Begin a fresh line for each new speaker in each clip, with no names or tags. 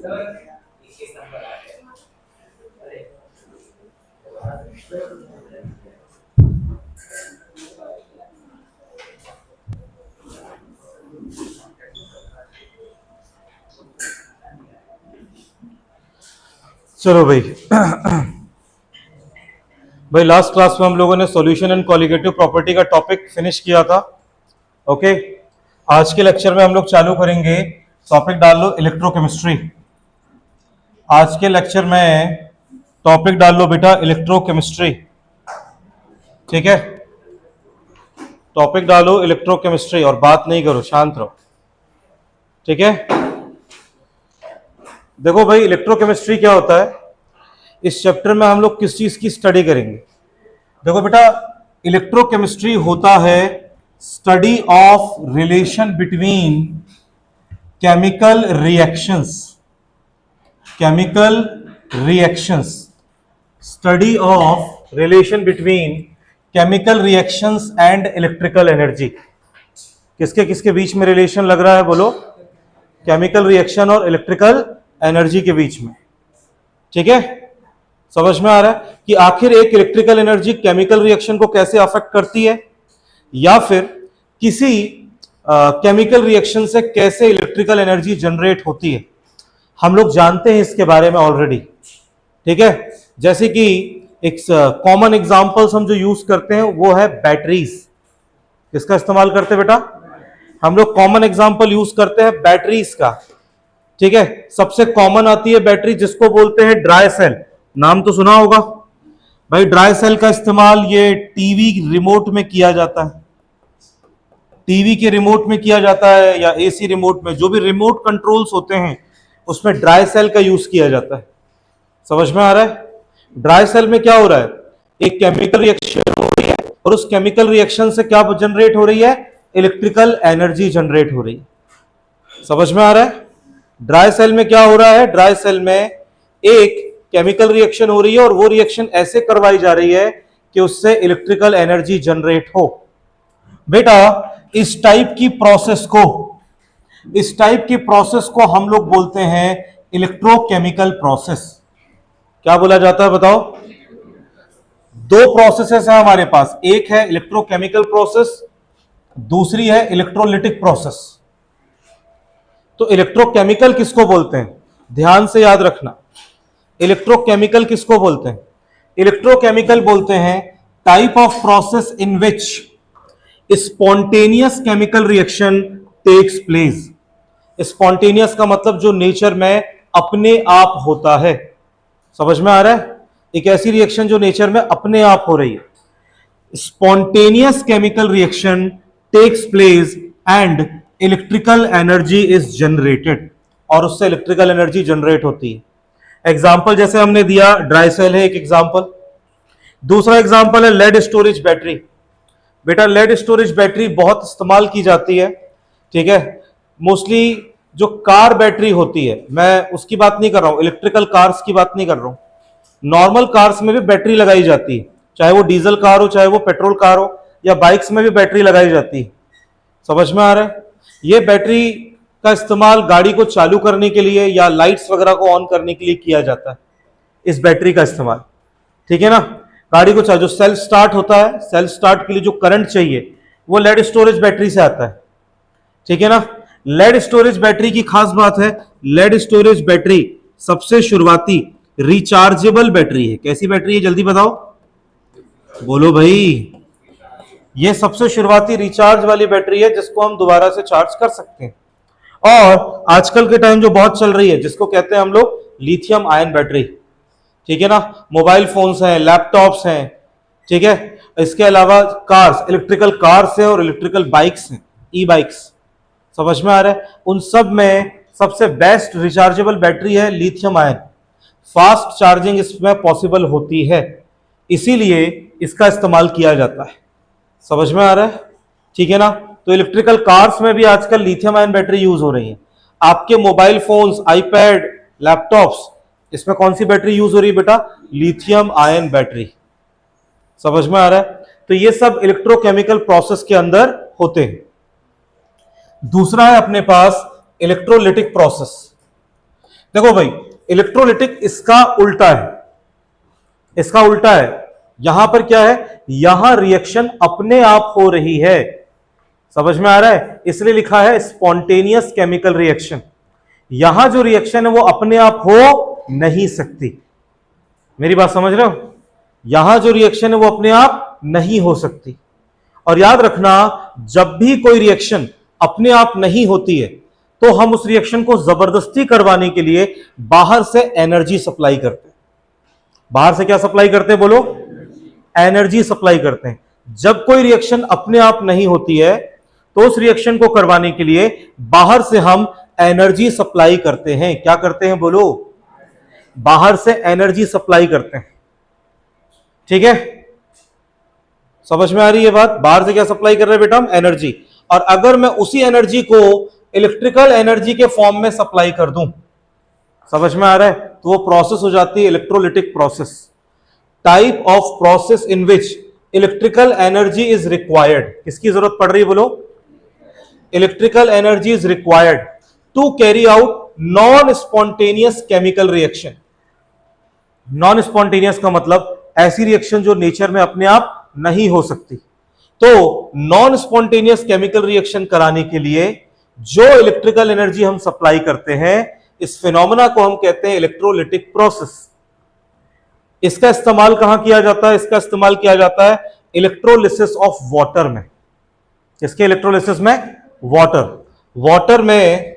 चलो भाई भाई लास्ट क्लास में हम लोगों ने सॉल्यूशन एंड कॉलिगेटिव प्रॉपर्टी का टॉपिक फिनिश किया था। ओके, आज के लेक्चर में हम लोग चालू करेंगे। टॉपिक डाल लो इलेक्ट्रोकेमिस्ट्री। आज के लेक्चर में टॉपिक डाल लो बेटा इलेक्ट्रोकेमिस्ट्री। ठीक है, टॉपिक डालो इलेक्ट्रोकेमिस्ट्री और बात नहीं करो, शांत रहो। ठीक है, देखो भाई इलेक्ट्रोकेमिस्ट्री क्या होता है। इस चैप्टर में हम लोग किस चीज की स्टडी करेंगे। देखो बेटा, इलेक्ट्रोकेमिस्ट्री होता है study of relation between chemical reactions. Chemical reactions, study of relation between chemical reactions and electrical energy. किसके किसके बीच में रिलेशन लग रहा है बोलो? केमिकल रिएक्शन और इलेक्ट्रिकल एनर्जी के बीच में। ठीक है, समझ में आ रहा है कि आखिर एक इलेक्ट्रिकल एनर्जी केमिकल रिएक्शन को कैसे अफेक्ट करती है, या फिर किसी केमिकल रिएक्शन से कैसे इलेक्ट्रिकल एनर्जी जनरेट होती है। हम लोग जानते हैं इसके बारे में ऑलरेडी। ठीक है, जैसे कि एक कॉमन एग्जांपल्स हम जो यूज करते हैं वो है बैटरीज। किसका इस्तेमाल करते हैं बेटा? हम लोग कॉमन एग्जांपल यूज करते हैं बैटरीज का। ठीक है, सबसे कॉमन आती है बैटरी जिसको बोलते हैं ड्राई सेल। नाम तो सुना होगा भाई। ड्राई सेल का इस्तेमाल ये टीवी रिमोट में किया जाता है। टीवी के रिमोट में किया जाता है या एसी रिमोट में, जो भी रिमोट कंट्रोल्स होते हैं उसमें ड्राई सेल का यूज किया जाता है। समझ में आ रहा है? ड्राई सेल में क्या हो रहा है, एक केमिकल रिएक्शन हो रही है और उस केमिकल रिएक्शन से क्या जनरेट हो रही है? इलेक्ट्रिकल एनर्जी जनरेट हो रही है। समझ में आ रहा है? ड्राई सेल में क्या हो रहा है? ड्राई सेल में एक केमिकल रिएक्शन हो रही है और वो रिएक्शन ऐसे करवाई जा रही है कि उससे इलेक्ट्रिकल एनर्जी जनरेट हो। बेटा इस टाइप की प्रोसेस को हम लोग बोलते हैं इलेक्ट्रोकेमिकल प्रोसेस। क्या बोला जाता है बताओ? दो प्रोसेसेस है हमारे पास, एक है इलेक्ट्रोकेमिकल प्रोसेस, दूसरी है इलेक्ट्रोलिटिक प्रोसेस। तो इलेक्ट्रोकेमिकल किसको बोलते हैं? ध्यान से याद रखना, इलेक्ट्रोकेमिकल किसको बोलते हैं? इलेक्ट्रोकेमिकल बोलते हैं type of process in which spontaneous chemical reaction takes place. Spontaneous का मतलब जो नेचर में अपने आप होता है। समझ में आ रहा है? एक ऐसी रिएक्शन जो नेचर में अपने आप हो रही है। Spontaneous chemical reaction takes place and electrical energy is generated, और उससे इलेक्ट्रिकल एनर्जी जनरेट होती है। एग्जाम्पल जैसे हमने दिया, ड्राई सेल है एक एग्जाम्पल। दूसरा एग्जाम्पल है लेड स्टोरेज बैटरी। बेटा लेड स्टोरेज बैटरी बहुत इस्तेमाल की जाती है। ठीक है, मोस्टली जो कार बैटरी होती है, मैं उसकी बात नहीं कर रहा हूं, इलेक्ट्रिकल कार्स की बात नहीं कर रहा हूं। नॉर्मल कार्स में भी बैटरी लगाई जाती है, चाहे वो डीजल कार हो, चाहे वो पेट्रोल कार हो, या बाइक्स में भी बैटरी लगाई जाती है। समझ में आ रहा है? ये बैटरी का इस्तेमाल गाड़ी को चालू करने के लिए या लाइट्स वगैरह को ऑन करने के लिए किया जाता है, इस बैटरी का इस्तेमाल। ठीक है ना? गाड़ी को जो सेल्फ स्टार्ट होता है, सेल्फ स्टार्ट के लिए जो करंट चाहिए वो लेड स्टोरेज बैटरी से आता है। ठीक है ना? लेड स्टोरेज बैटरी की खास बात है, लेड स्टोरेज बैटरी सबसे शुरुआती रिचार्जेबल बैटरी है। कैसी बैटरी है जल्दी बताओ, बोलो भाई। ये सबसे शुरुआती रिचार्ज वाली बैटरी है जिसको हम दोबारा से चार्ज कर सकते हैं। और आजकल के टाइम जो बहुत चल रही है जिसको कहते हैं हम लोग लिथियम आयन बैटरी। ठीक है ना? मोबाइल फोन्स हैं, लैपटॉप्स हैं। ठीक है, इसके अलावा कार्स, इलेक्ट्रिकल कार्स हैं और इलेक्ट्रिकल बाइक्स हैं, ई बाइक्स। समझ में आ रहा है? उन सब में सबसे बेस्ट रिचार्जेबल बैटरी है लिथियम आयन। फास्ट चार्जिंग इसमें पॉसिबल होती है, इसीलिए इसका इस्तेमाल किया जाता है। समझ में आ रहा है? ठीक है ना? तो इलेक्ट्रिकल कार्स में भी आजकल लिथियम आयन बैटरी यूज हो रही है। आपके मोबाइल फोन्स, आईपैड, लैपटॉप्स, इसमें कौन सी बैटरी यूज हो रही है बेटा? Lithium ion battery. समझ में आ रहा है? तो ये सब इलेक्ट्रोकेमिकल प्रोसेस के अंदर होते हैं। दूसरा है अपने पास इलेक्ट्रोलिटिक प्रोसेस। देखो भाई, इलेक्ट्रोलिटिक इसका उल्टा है, इसका उल्टा है। यहां पर क्या है, यहां रिएक्शन अपने आप हो रही है। समझ में आ रहा है? इसलिए लिखा है स्पॉन्टेनियस केमिकल रिएक्शन। यहां जो रिएक्शन है वो अपने आप हो नहीं सकती। मेरी बात समझ रहे हो? यहां जो रिएक्शन है वो अपने आप नहीं हो सकती। और याद रखना, जब भी कोई रिएक्शन अपने आप नहीं होती है तो हम उस रिएक्शन को जबरदस्ती करवाने के लिए बाहर से एनर्जी सप्लाई करते हैं। बाहर से क्या सप्लाई करते हैं बोलो? एनर्जी सप्लाई करते हैं। जब कोई रिएक्शन अपने आप नहीं होती है तो उस रिएक्शन को करवाने के लिए बाहर से हम एनर्जी सप्लाई करते हैं। क्या करते हैं बोलो? बाहर से एनर्जी सप्लाई करते हैं। ठीक है, समझ में आ रही है बात? बाहर से क्या सप्लाई कर रहे हैं बेटा? हम एनर्जी। और अगर मैं उसी एनर्जी को इलेक्ट्रिकल एनर्जी के फॉर्म में सप्लाई कर दूं, समझ में आ रहा है, तो वो प्रोसेस हो जाती है electrolytic process. Type of process in which electrical energy is required. किसकी जरूरत पड़ रही है बोलो? Electrical energy is required to carry out non spontaneous chemical reaction. Non spontaneous का मतलब ऐसी रिएक्शन जो नेचर में अपने आप नहीं हो सकती। तो नॉन स्पॉन्टेनियस केमिकल रिएक्शन कराने के लिए जो इलेक्ट्रिकल एनर्जी हम सप्लाई करते हैं, इस फिनोमेना को हम कहते हैं इलेक्ट्रोलिटिक प्रोसेस। इसका इस्तेमाल कहां किया जाता है? इसका इस्तेमाल किया जाता है इलेक्ट्रोलिसिस ऑफ वाटर में। किसके इलेक्ट्रोलिसिस में? वाटर। वाटर में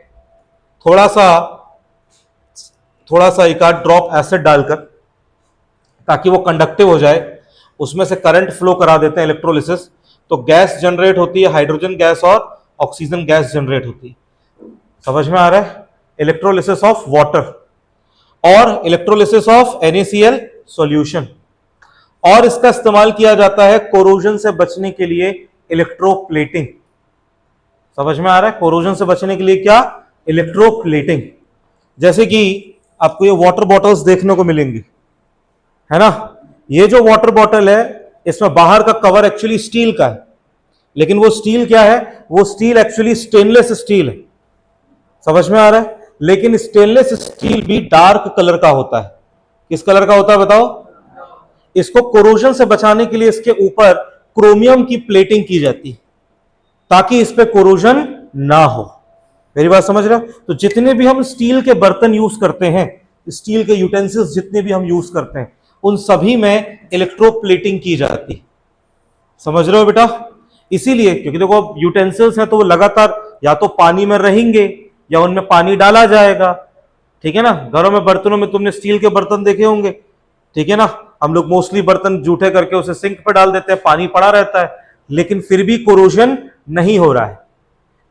थोड़ा सा एक आध ड्रॉप एसिड डालकर, ताकि वो कंडक्टिव हो जाए, उसमें से करंट फ्लो करा देते हैं इलेक्ट्रोलिसिस, तो गैस जनरेट होती है, हाइड्रोजन गैस और ऑक्सीजन गैस जनरेट होती है। समझ में आ रहा है? इलेक्ट्रोलिसिस ऑफ वाटर और इलेक्ट्रोलिसिस ऑफ NaCl सॉल्यूशन। और इसका इस्तेमाल किया जाता है कोरोजन से बचने के लिए इलेक्ट्रोप्लेटिंग। समझ में आ रहा है? कोरोजन से बचने के लिए क्या? इलेक्ट्रोप्लेटिंग। जैसे कि आपको ये वाटर बॉटल्स देखने को मिलेंगी, है ना? ये जो वाटर बॉटल है, इसमें बाहर का कवर एक्चुअली स्टील का है, लेकिन वो स्टील क्या है? वो स्टील एक्चुअली स्टेनलेस स्टील है। समझ में आ रहा है? लेकिन स्टेनलेस स्टील भी डार्क कलर का होता है। किस कलर का होता है बताओ? इसको कोरोजन से बचाने के लिए इसके ऊपर क्रोमियम की प्लेटिंग की जाती है, ताकि इस पे कोरोजन ना हो। मेरी बात समझ रहे हो? तो जितने भी हम स्टील के बर्तन यूज करते हैं, स्टील के यूटेंसिल्स जितने भी हम यूज करते हैं, उन सभी में इलेक्ट्रोप्लेटिंग की जाती है। समझ रहे हो बेटा? इसीलिए, क्योंकि देखो यूटेंसिल्स हैं तो वो लगातार या तो पानी में रहेंगे या उनमें पानी डाला जाएगा। ठीक है ना? घरों में बर्तनों में तुमने स्टील के बर्तन देखे होंगे, ठीक है ना? हम लोग मोस्टली बर्तन जूठे करके उसे सिंक पर डाल देते हैं, पानी पड़ा रहता है, लेकिन फिर भी कोरोजन नहीं हो रहा है,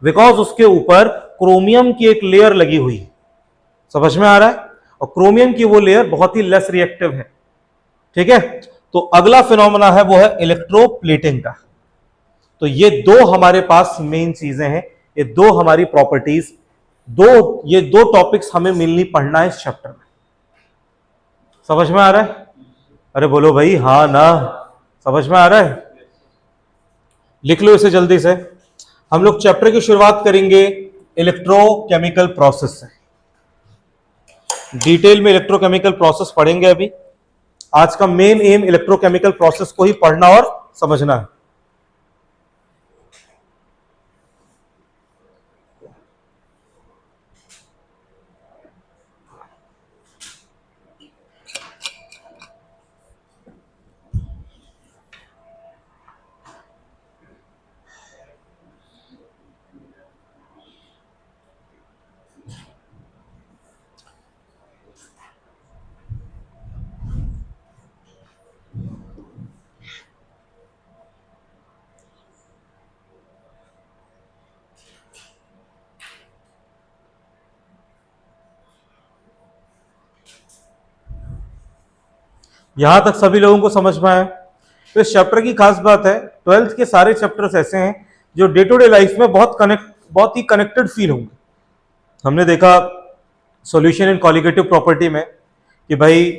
बिकॉज उसके ऊपर क्रोमियम की एक लेयर लगी हुई है। समझ में आ रहा है? और क्रोमियम की वो लेयर बहुत ही लेस रिएक्टिव है। ठीक है? तो अगला फिनोमेना है वो है इलेक्ट्रोप्लेटिंग का। तो ये दो हमारे पास मेन चीजें हैं, ये दो हमारी प्रॉपर्टीज, ये दो टॉपिक्स हमें मिलनी पढ़ना है इस चैप्टर में। समझ में आ रहा है? अरे बोलो भाई हाँ ना। समझ में आ रहा है? लिख लो इसे जल्दी से। हम लोग चैप्टर की शुरुआत करेंगे इलेक्ट्रोकेमिकल प्रोसेस से। डिटेल में इलेक्ट्रोकेमिकल प्रोसेस पढ़ेंगे अभी। आज का मेन एम इलेक्ट्रोकेमिकल प्रोसेस को ही पढ़ना और समझना है। यहां तक सभी लोगों को समझ में आया? तो इस चैप्टर की खास बात है, 12th के सारे चैप्टर्स ऐसे हैं जो डे टू डे लाइफ में बहुत ही कनेक्टेड फील होंगे। हमने देखा सॉल्यूशन इन कॉलिगेटिव प्रॉपर्टी में कि भाई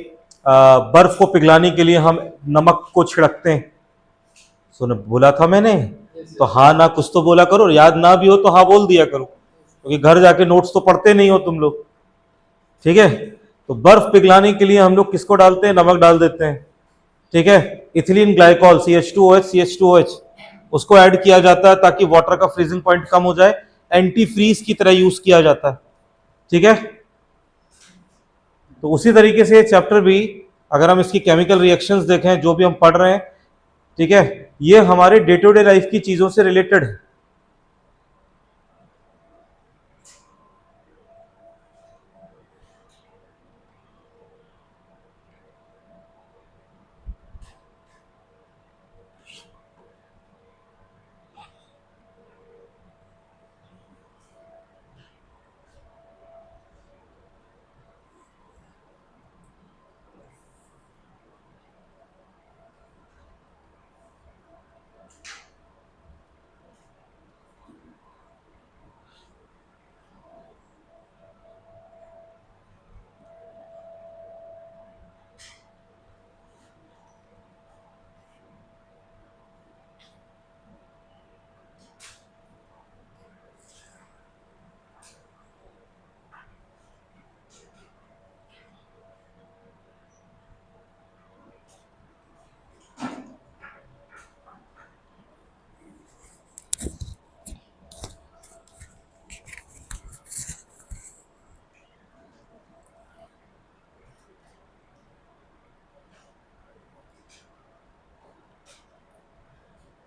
बर्फ को पिघलाने के लिए हम नमक को छिड़कते हैं। सुन बोला था मैंने, तो हाँ ना कुछ तो बोला करो, याद ना भी हो तो हाँ बोल दिया करो, क्योंकि घर जाके नोट्स तो पढ़ते नहीं हो तुम लोग। ठीक है, तो बर्फ पिघलाने के लिए हम लोग किसको डालते हैं, नमक डाल देते हैं। ठीक है, इथिलीन ग्लाइकॉल CH2OH CH2OH उसको ऐड किया जाता है ताकि वाटर का फ्रीजिंग पॉइंट कम हो जाए, एंटी फ्रीज की तरह यूज किया जाता है। ठीक है, तो उसी तरीके से चैप्टर भी अगर हम इसकी केमिकल रिएक्शंस देखें जो भी हम पढ़ रहे हैं, ठीक है, ये हमारे डे टू डे लाइफ की चीजों से रिलेटेड है।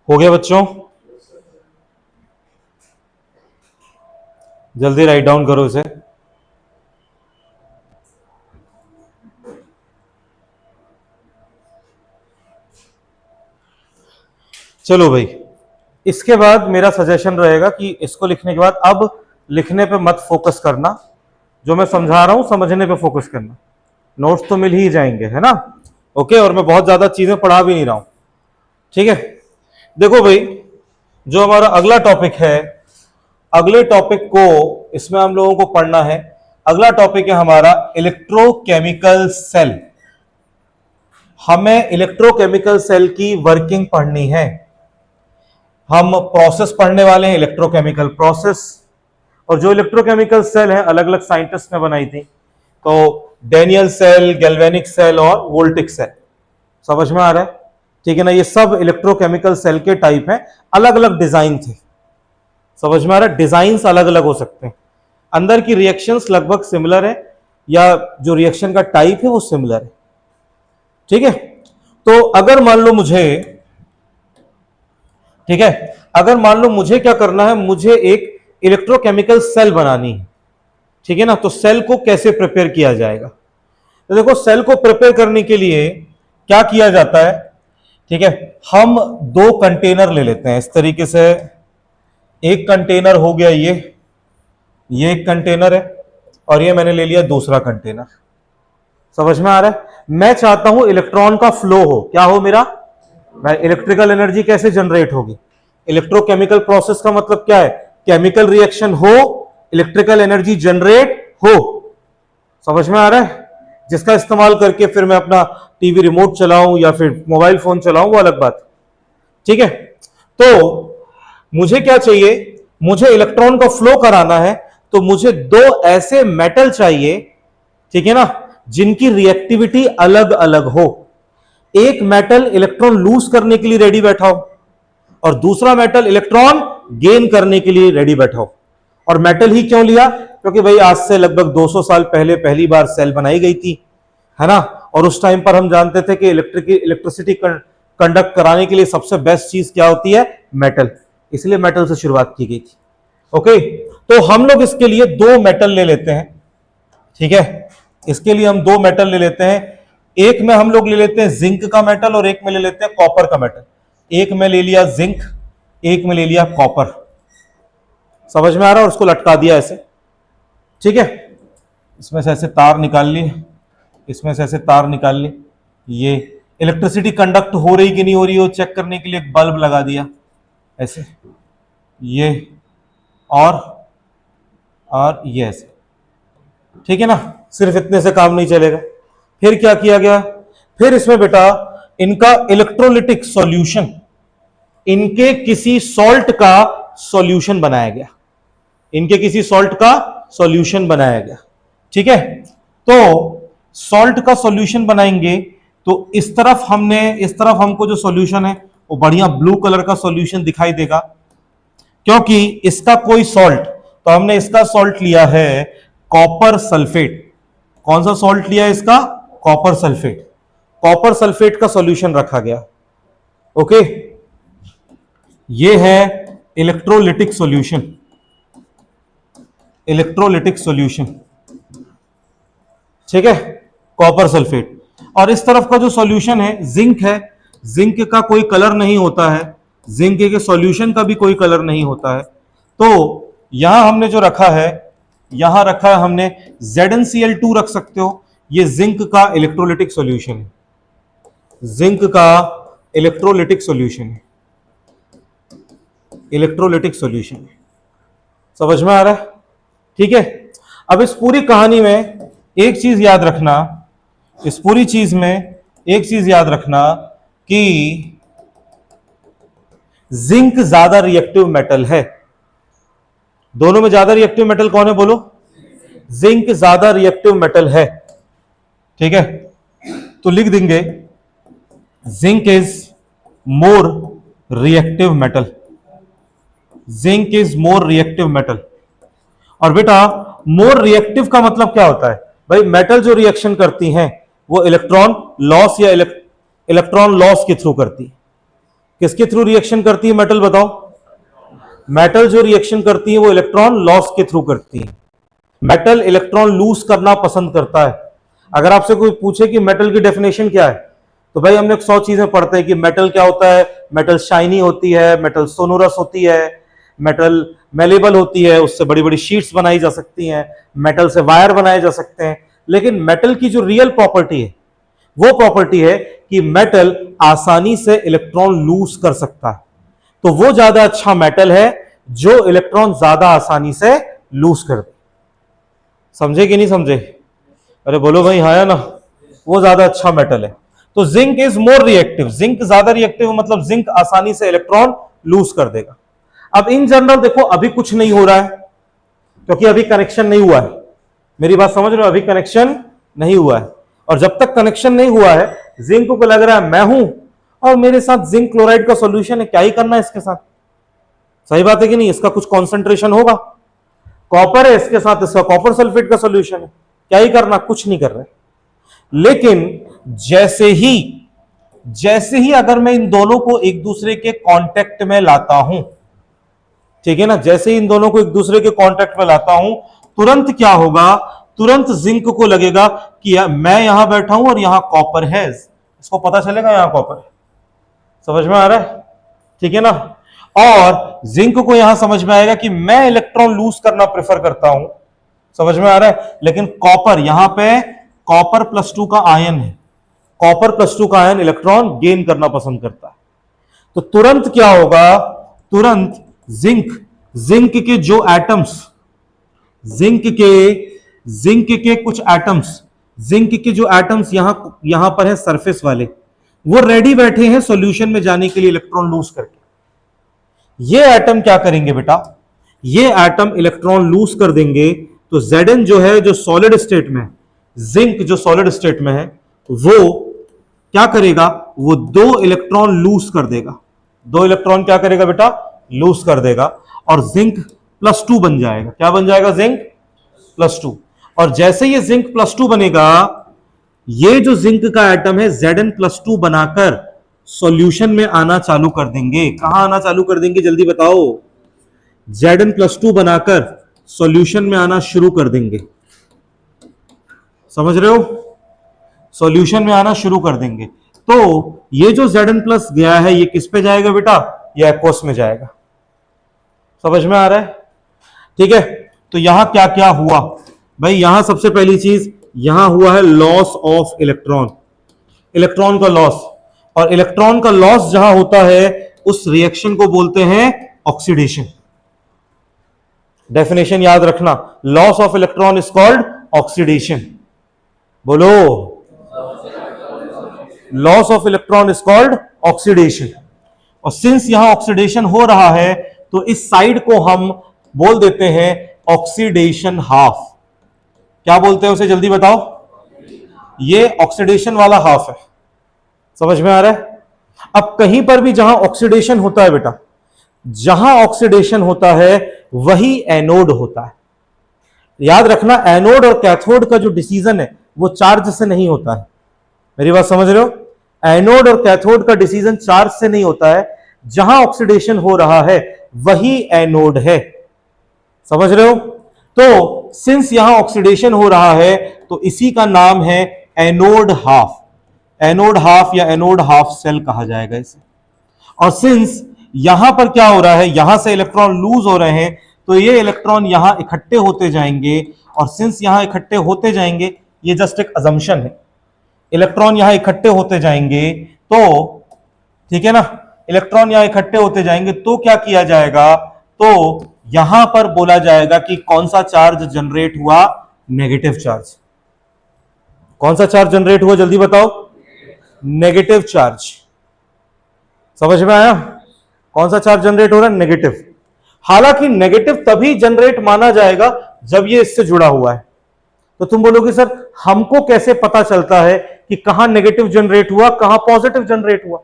हो गया बच्चों, जल्दी राइट डाउन करो इसे। चलो भाई, इसके बाद मेरा सजेशन रहेगा कि इसको लिखने के बाद अब लिखने पे मत फोकस करना, जो मैं समझा रहा हूं समझने पे फोकस करना। नोट्स तो मिल ही जाएंगे, है ना? ओके, और मैं बहुत ज्यादा चीजें पढ़ा भी नहीं रहा हूं। ठीक है, देखो भाई, जो हमारा अगला टॉपिक है, अगले टॉपिक को इसमें हम लोगों को पढ़ना है। अगला टॉपिक है हमारा इलेक्ट्रोकेमिकल सेल। हमें इलेक्ट्रोकेमिकल सेल की वर्किंग पढ़नी है। हम प्रोसेस पढ़ने वाले हैं, इलेक्ट्रोकेमिकल प्रोसेस। और जो इलेक्ट्रोकेमिकल सेल है अलग अलग साइंटिस्ट ने बनाई थी, तो डेनियल सेल, गैल्वेनिक सेल और वोल्टिक सेल। समझ में आ रहा है? ठीक है ना? ये सब इलेक्ट्रोकेमिकल सेल के टाइप हैं, अलग अलग डिजाइन थे। समझ में आ रहा है? डिजाइन्स अलग अलग हो सकते हैं, अंदर की रिएक्शंस लगभग सिमिलर है, या जो रिएक्शन का टाइप है वो सिमिलर है। ठीक है, तो अगर मान लो मुझे, ठीक है, अगर मान लो मुझे क्या करना है, मुझे एक इलेक्ट्रोकेमिकल सेल बनानी है। ठीक है ना? तो सेल को कैसे प्रिपेयर किया जाएगा? तो देखो, सेल को प्रिपेयर करने के लिए क्या किया जाता है, ठीक है, हम दो कंटेनर ले लेते हैं इस तरीके से। एक कंटेनर हो गया ये एक कंटेनर है, और ये मैंने ले लिया दूसरा कंटेनर। समझ में आ रहा है? मैं चाहता हूं इलेक्ट्रॉन का फ्लो हो। क्या हो मेरा? इलेक्ट्रिकल एनर्जी कैसे जनरेट होगी? इलेक्ट्रोकेमिकल प्रोसेस का मतलब क्या है? केमिकल रिएक्शन हो, इलेक्ट्रिकल एनर्जी जनरेट हो। समझ में आ रहा है? जिसका इस्तेमाल करके फिर मैं अपना टीवी रिमोट चलाऊं या फिर मोबाइल फोन चलाऊं, वो अलग बात। ठीक है, तो मुझे क्या चाहिए? मुझे इलेक्ट्रॉन का फ्लो कराना है, तो मुझे दो ऐसे मेटल चाहिए, ठीक है ना, जिनकी रिएक्टिविटी अलग अलग हो। एक मेटल इलेक्ट्रॉन लूज करने के लिए रेडी बैठा हो, और दूसरा मेटल इलेक्ट्रॉन गेन करने के लिए रेडी बैठा हो। और मेटल ही क्यों लिया? क्योंकि भाई आज से लगभग 200 साल पहले पहली बार सेल बनाई गई थी, है ना? और उस टाइम पर हम जानते थे कि इलेक्ट्रिसिटी कंडक्ट कराने के लिए सबसे बेस्ट चीज क्या होती है? मेटल। इसलिए मेटल से शुरुआत की गई थी। ओके, तो हम लोग इसके लिए दो मेटल ले लेते हैं। ठीक है, इसके लिए हम दो मेटल ले लेते हैं। एक में हम लोग ले लेते हैं जिंक का मेटल, और एक में ले लेते हैं कॉपर का मेटल। एक में ले लिया जिंक, एक में ले लिया कॉपर। समझ में आ रहा है? और उसको लटका दिया ऐसे। ठीक है, इसमें से ऐसे तार निकाल लिए, इसमें से ऐसे तार निकाल ली। ये इलेक्ट्रिसिटी कंडक्ट हो रही कि नहीं हो रही हो चेक करने के लिए एक बल्ब लगा दिया ऐसे, ये और ये ऐसे। ठीक है ना? सिर्फ इतने से काम नहीं चलेगा। फिर क्या किया गया? फिर इसमें बेटा इनका इलेक्ट्रोलिटिक सॉल्यूशन, इनके किसी सॉल्ट का सॉल्यूशन बनाया गया। इनके किसी सॉल्ट का सॉल्यूशन बनाया गया। ठीक है, तो सॉल्ट का सॉल्यूशन बनाएंगे तो इस तरफ हमको जो सॉल्यूशन है वो बढ़िया ब्लू कलर का सॉल्यूशन दिखाई देगा, क्योंकि इसका कोई सॉल्ट, तो हमने इसका सॉल्ट लिया है कॉपर सल्फेट। कौन सा सॉल्ट लिया है इसका? Copper sulphate. कॉपर सल्फेट का सॉल्यूशन रखा गया। ओके, ये है इलेक्ट्रोलिटिक सॉल्यूशन। इलेक्ट्रोलिटिक सॉल्यूशन, ठीक है, कॉपर सल्फेट। और इस तरफ का जो सॉल्यूशन है जिंक है। जिंक का कोई कलर नहीं होता है, जिंक के सॉल्यूशन का भी कोई कलर नहीं होता है। तो यहां हमने जो रखा है, यहां रखा है हमने ZnCl2 रख सकते हो। ये जिंक का इलेक्ट्रोलिटिक सॉल्यूशन है, जिंक का इलेक्ट्रोलिटिक सॉल्यूशन है, इलेक्ट्रोलिटिक सॉल्यूशन है। समझ में आ रहा है? ठीक है। अब इस पूरी कहानी में एक चीज याद रखना, इस पूरी चीज में एक चीज याद रखना कि जिंक ज्यादा रिएक्टिव मेटल है। दोनों में ज्यादा रिएक्टिव मेटल कौन है बोलो? जिंक ज्यादा रिएक्टिव मेटल है। ठीक है, तो लिख देंगे zinc is more reactive metal. Zinc is more reactive metal. और बेटा मोर रिएक्टिव का मतलब क्या होता है? भाई मेटल जो रिएक्शन करती हैं वो इलेक्ट्रॉन लॉस या इलेक्ट्रॉन लॉस के थ्रू करती है। किसके थ्रू रिएक्शन करती है मेटल बताओ? मेटल जो रिएक्शन करती है वो इलेक्ट्रॉन लॉस के थ्रू करती है। मेटल इलेक्ट्रॉन लूज करना पसंद करता है। अगर आपसे कोई पूछे कि मेटल की डेफिनेशन क्या है, तो भाई हमने 100 चीजें पढ़ते हैं कि मेटल क्या होता है। मेटल शाइनी होती है, मेटल सोनोरस होती है, मेटल मेलेबल होती है, उससे बड़ी बड़ी शीट्स बनाई जा सकती हैं, मेटल से वायर बनाए जा सकते हैं। लेकिन मेटल की जो रियल प्रॉपर्टी है वो प्रॉपर्टी है कि मेटल आसानी से इलेक्ट्रॉन लूज कर सकता है। तो वो ज्यादा अच्छा मेटल है जो इलेक्ट्रॉन ज्यादा आसानी से लूज कर दे। समझे कि नहीं समझे? अरे बोलो भाई, हाँ या ना? वो ज्यादा अच्छा मेटल है। तो zinc is more reactive. Zinc ज्यादा रिएक्टिव मतलब जिंक आसानी से इलेक्ट्रॉन लूज कर देगा। अब इन जनरल देखो अभी कुछ नहीं हो रहा है क्योंकि अभी कनेक्शन नहीं हुआ है। मेरी बात समझ रहे हो? अभी कनेक्शन नहीं हुआ है। और जब तक कनेक्शन नहीं हुआ है, जिंक को लग रहा है मैं हूं और मेरे साथ जिंक क्लोराइड का सॉल्यूशन है, क्या ही करना है इसके साथ। सही बात है कि नहीं? इसका कुछ कॉन्सेंट्रेशन होगा। कॉपर है, इसके साथ इसका कॉपर सल्फेट का सॉल्यूशन है, क्या ही करना? कुछ नहीं कर रहे। लेकिन जैसे ही अगर मैं इन दोनों को एक दूसरे के कांटेक्ट में लाता हूं, ठीक है ना, जैसे ही इन दोनों को एक दूसरे के कांटेक्ट में लाता हूं, तुरंत क्या होगा? तुरंत जिंक को लगेगा कि मैं यहां बैठा हूं और यहां कॉपर है। इसको पता चलेगा यहां कॉपर है। समझ में आ रहा है? ठीक है ना। और जिंक को यहां समझ में आएगा कि मैं इलेक्ट्रॉन लूज करना प्रेफर करता हूं। समझ में आ रहा है? लेकिन कॉपर यहां पे कॉपर +2 का आयन है, कॉपर +2 का आयन इलेक्ट्रॉन गेन करना पसंद करता है। तो तुरंत क्या होगा? तुरंत जिंक के जो एटम्स, जिंक के कुछ एटम्स, जिंक के जो एटम्स यहां पर है सरफेस वाले, वो रेडी बैठे हैं सॉल्यूशन में जाने के लिए इलेक्ट्रॉन लूज करके। ये एटम क्या करेंगे बेटा? ये एटम इलेक्ट्रॉन लूज कर देंगे। तो Zn जो है, जो सॉलिड स्टेट में, जिंक जो सॉलिड स्टेट में है, वो क्या करेगा? वो 2 इलेक्ट्रॉन लूज कर देगा। 2 इलेक्ट्रॉन क्या करेगा बेटा? लूज कर देगा और जिंक +2 बन जाएगा। क्या बन जाएगा? जिंक +2। और जैसे ये जिंक +2 बनेगा, ये जो जिंक का एटम है Zn+2 बनाकर सॉल्यूशन में आना चालू कर देंगे। कहां आना चालू कर देंगे जल्दी बताओ? Zn+2 बनाकर सॉल्यूशन में आना शुरू कर देंगे। समझ रहे हो? सॉल्यूशन में आना शुरू कर देंगे। तो ये जो Zn+ गया है, ये किस पे जाएगा बेटा? ये एक्वस में जाएगा। समझ में आ रहा है? ठीक है। तो यहां क्या क्या हुआ भाई? यहां सबसे पहली चीज यहां हुआ है लॉस ऑफ इलेक्ट्रॉन, इलेक्ट्रॉन का लॉस। और इलेक्ट्रॉन का लॉस जहां होता है उस रिएक्शन को बोलते हैं ऑक्सीडेशन। डेफिनेशन याद रखना, loss of electron is called oxidation. बोलो, loss of electron is called oxidation. और सिंस यहां ऑक्सीडेशन हो रहा है तो इस साइड को हम बोल देते हैं ऑक्सीडेशन हाफ। क्या बोलते हैं उसे जल्दी बताओ? ये ऑक्सीडेशन वाला हाफ है, समझ में आ रहा है। अब कहीं पर भी जहां ऑक्सीडेशन होता है बेटा, जहां ऑक्सीडेशन होता है वही एनोड होता है। याद रखना, एनोड और कैथोड का जो डिसीजन है वो चार्ज से नहीं होता है। मेरी बात समझ रहे हो? एनोड और कैथोड का डिसीजन चार्ज से नहीं होता है, जहां ऑक्सीडेशन हो रहा है वही एनोड है, समझ रहे हो? तो सिंस यहां ऑक्सीडेशन हो रहा है तो इसी का नाम है एनोड हाफ। एनोड हाफ या एनोड हाफ सेल कहा जाएगा इसे। और सिंस यहां पर क्या हो रहा है, यहां से इलेक्ट्रॉन लूज हो रहे हैं, तो ये इलेक्ट्रॉन यहां इकट्ठे होते जाएंगे, और सिंस यहां इकट्ठे होते जाएंगे, ये जस्ट एक अजम्पशन है, इलेक्ट्रॉन यहां इकट्ठे होते जाएंगे, तो ठीक है ना, इलेक्ट्रॉन यहां इकट्ठे होते जाएंगे तो क्या किया जाएगा, तो यहां पर बोला जाएगा कि कौन सा चार्ज जनरेट हुआ, नेगेटिव चार्ज। कौन सा चार्ज जनरेट हुआ, जल्दी बताओ? Negative charge. समझ में आया? कौन सा चार्ज जनरेट हो रहा है, नेगेटिव। हालांकि नेगेटिव तभी जनरेट माना जाएगा जब ये इससे जुड़ा हुआ है। तो तुम बोलोगे सर हमको कैसे पता चलता है कि कहां नेगेटिव जनरेट हुआ, कहां पॉजिटिव जनरेट हुआ?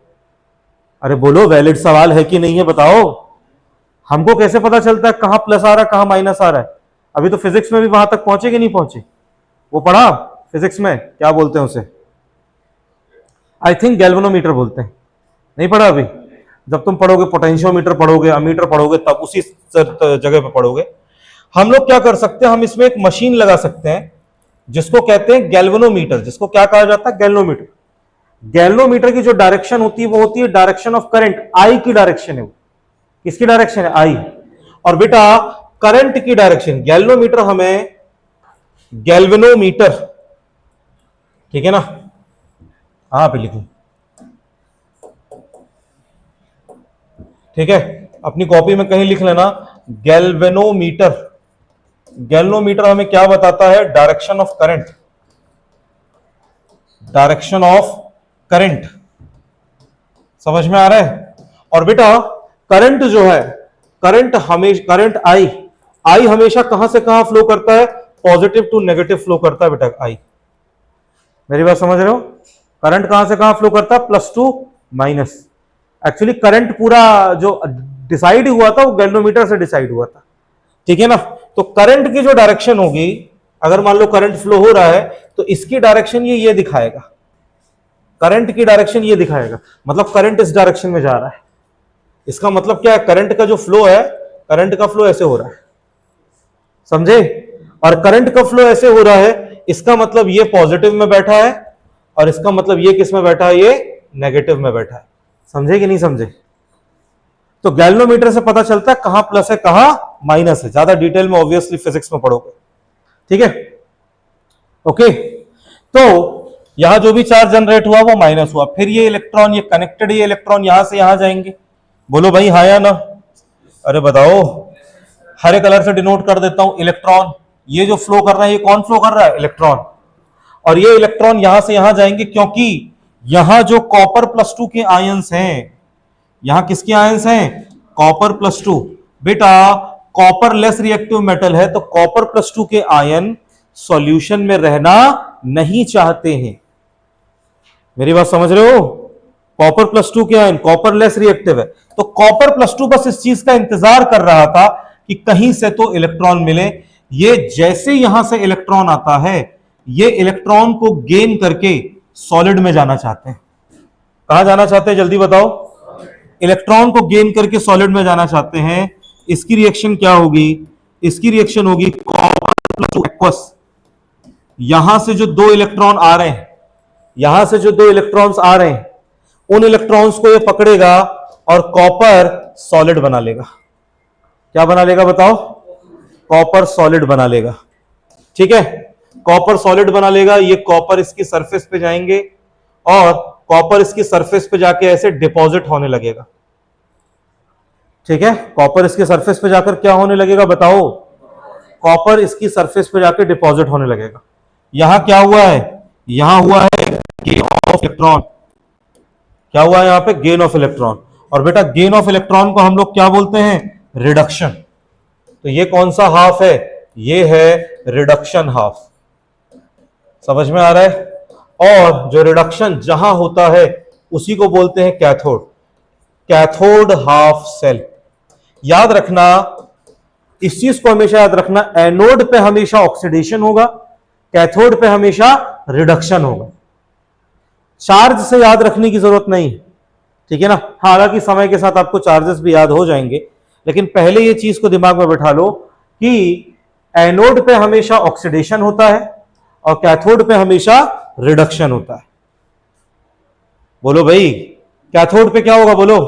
अरे बोलो, वैलिड सवाल है कि नहीं है, बताओ। हमको कैसे पता चलता है कहां प्लस आ रहा है, कहां माइनस आ रहा है? अभी तो फिजिक्स में भी वहां तक पहुंचे कि नहीं पहुंचे? वो पढ़ा फिजिक्स में, क्या बोलते हैं उसे, आई थिंक गैल्वेनोमीटर बोलते हैं। नहीं पढ़ा अभी? जब तुम पढ़ोगे पोटेंशियोमीटर पढ़ोगे, अमीटर पढ़ोगे, तब उसी जगह पे पढ़ोगे। हम लोग क्या कर सकते हैं, हम इसमें एक मशीन लगा सकते हैं जिसको कहते हैं गैल्वेनोमीटर। जिसको क्या कहा जाता है, गैल्वेनोमीटर। गैल्वेनोमीटर की जो डायरेक्शन होती है वो होती है डायरेक्शन ऑफ करंट, आई की डायरेक्शन है वो। किसकी डायरेक्शन है, आई। और बेटा करंट की डायरेक्शन, गैल्वेनोमीटर हमें, गैल्वेनोमीटर, ठीक है ना, हाँ पे लिखूं, ठीक है, अपनी कॉपी में कहीं लिख लेना, गैल्वेनोमीटर। गैल्वेनोमीटर हमें क्या बताता है, direction of current, direction of current. समझ में आ रहा है? और बेटा करंट जो है, करंट हमेशा, करंट आई, आई हमेशा कहां से कहां फ्लो करता है, पॉजिटिव टू नेगेटिव फ्लो करता है बेटा आई। मेरी बात समझ रहे हो? करंट कहां से कहां फ्लो करता है, plus two minus. Actually current पूरा जो डिसाइड हुआ था वो गैल्वेनोमीटर से डिसाइड हुआ था, ठीक है ना। तो करंट की जो डायरेक्शन होगी, अगर मान लो करंट फ्लो हो रहा है तो इसकी डायरेक्शन ये दिखाएगा, करंट की डायरेक्शन ये दिखाएगा, मतलब करंट इस डायरेक्शन में जा रहा है। इसका मतलब क्या है, करंट का जो फ्लो है, करंट का फ्लो ऐसे हो रहा है, समझे? और करंट का फ्लो ऐसे हो रहा है, इसका मतलब ये पॉजिटिव में बैठा है, और इसका मतलब ये किस में बैठा है, ये नेगेटिव में बैठा है। समझे कि नहीं समझे? तो गैल्वेनोमीटर से पता चलता है कहां प्लस है कहां माइनस है। ज्यादा डिटेल में ऑब्वियसली फिजिक्स में पढ़ोगे, ठीक है, ओके। तो यहां जो भी चार्ज जनरेट हुआ वो माइनस हुआ, फिर ये इलेक्ट्रॉन, ये कनेक्टेड, ये इलेक्ट्रॉन यहां से यहां जाएंगे। बोलो भाई हाँ या ना? अरे बताओ, हरे कलर से डिनोट कर देता हूं, इलेक्ट्रॉन। ये जो फ्लो कर रहा है, ये कौन फ्लो कर रहा है, इलेक्ट्रॉन। और ये इलेक्ट्रॉन यहां से यहां जाएंगे, क्योंकि यहां जो कॉपर प्लस 2 के आयंस हैं, यहां किसके आयंस हैं, कॉपर प्लस 2। बेटा कॉपर लेस रिएक्टिव मेटल है, तो कॉपर प्लस 2 के आयन सॉल्यूशन में रहना नहीं चाहते हैं। मेरी बात समझ रहे हो? कॉपर प्लस 2 के आयन, कॉपर लेस रिएक्टिव है, तो कॉपर प्लस 2 बस इस चीज का इंतजार कर रहा था कि कहीं से तो इलेक्ट्रॉन मिले। ये जैसे यहां से इलेक्ट्रॉन आता है, ये इलेक्ट्रॉन को गेन करके सॉलिड में जाना चाहते हैं। कहां जाना चाहते हैं, जल्दी बताओ? इलेक्ट्रॉन को गेन करके सॉलिड में जाना चाहते हैं। इसकी रिएक्शन क्या होगी, इसकी रिएक्शन होगी कॉपर प्लस 2 एक्वस। यहां से जो दो इलेक्ट्रॉन आ रहे हैं, यहां से जो दो इलेक्ट्रॉन्स आ रहे हैं, उन इलेक्ट्रॉन्स को ये पकड़ेगा और कॉपर सॉलिड बना लेगा। क्या बना लेगा बताओ? कॉपर सॉलिड बना लेगा, ठीक है। कॉपर सॉलिड बना लेगा, ये कॉपर इसकी सरफेस पे जाएंगे और कॉपर इसकी सरफेस पे जाके ऐसे डिपॉजिट होने लगेगा, ठीक है। कॉपर इसके सरफेस पे जाकर क्या होने लगेगा बताओ? कॉपर इसकी सरफेस पे जाकर डिपॉजिट होने लगेगा। यहां क्या हुआ है, यहां हुआ है गेन ऑफ इलेक्ट्रॉन। क्या हुआ है यहां पे? Gain of electron. और बेटा गेन ऑफ इलेक्ट्रॉन को हम लोग क्या बोलते हैं? रिडक्शन। तो ये कौन सा हाफ है? ये है रिडक्शन हाफ। समझ में आ रहा है? और जो रिडक्शन जहां होता है उसी को बोलते हैं कैथोड। Cathode half cell. याद रखना, इस चीज को हमेशा याद रखना, एनोड पे हमेशा ऑक्सीडेशन होगा, कैथोड पे हमेशा रिडक्शन होगा। चार्ज से याद रखने की जरूरत नहीं है, ठीक है ना। हालांकि समय के साथ आपको चार्जेस भी याद हो जाएंगे, लेकिन पहले ये चीज को दिमाग में बैठा लो कि एनोड पे हमेशा ऑक्सीडेशन होता है और कैथोड पे हमेशा रिडक्शन होता है। बोलो भाई, कैथोड पे क्या होगा बोलो?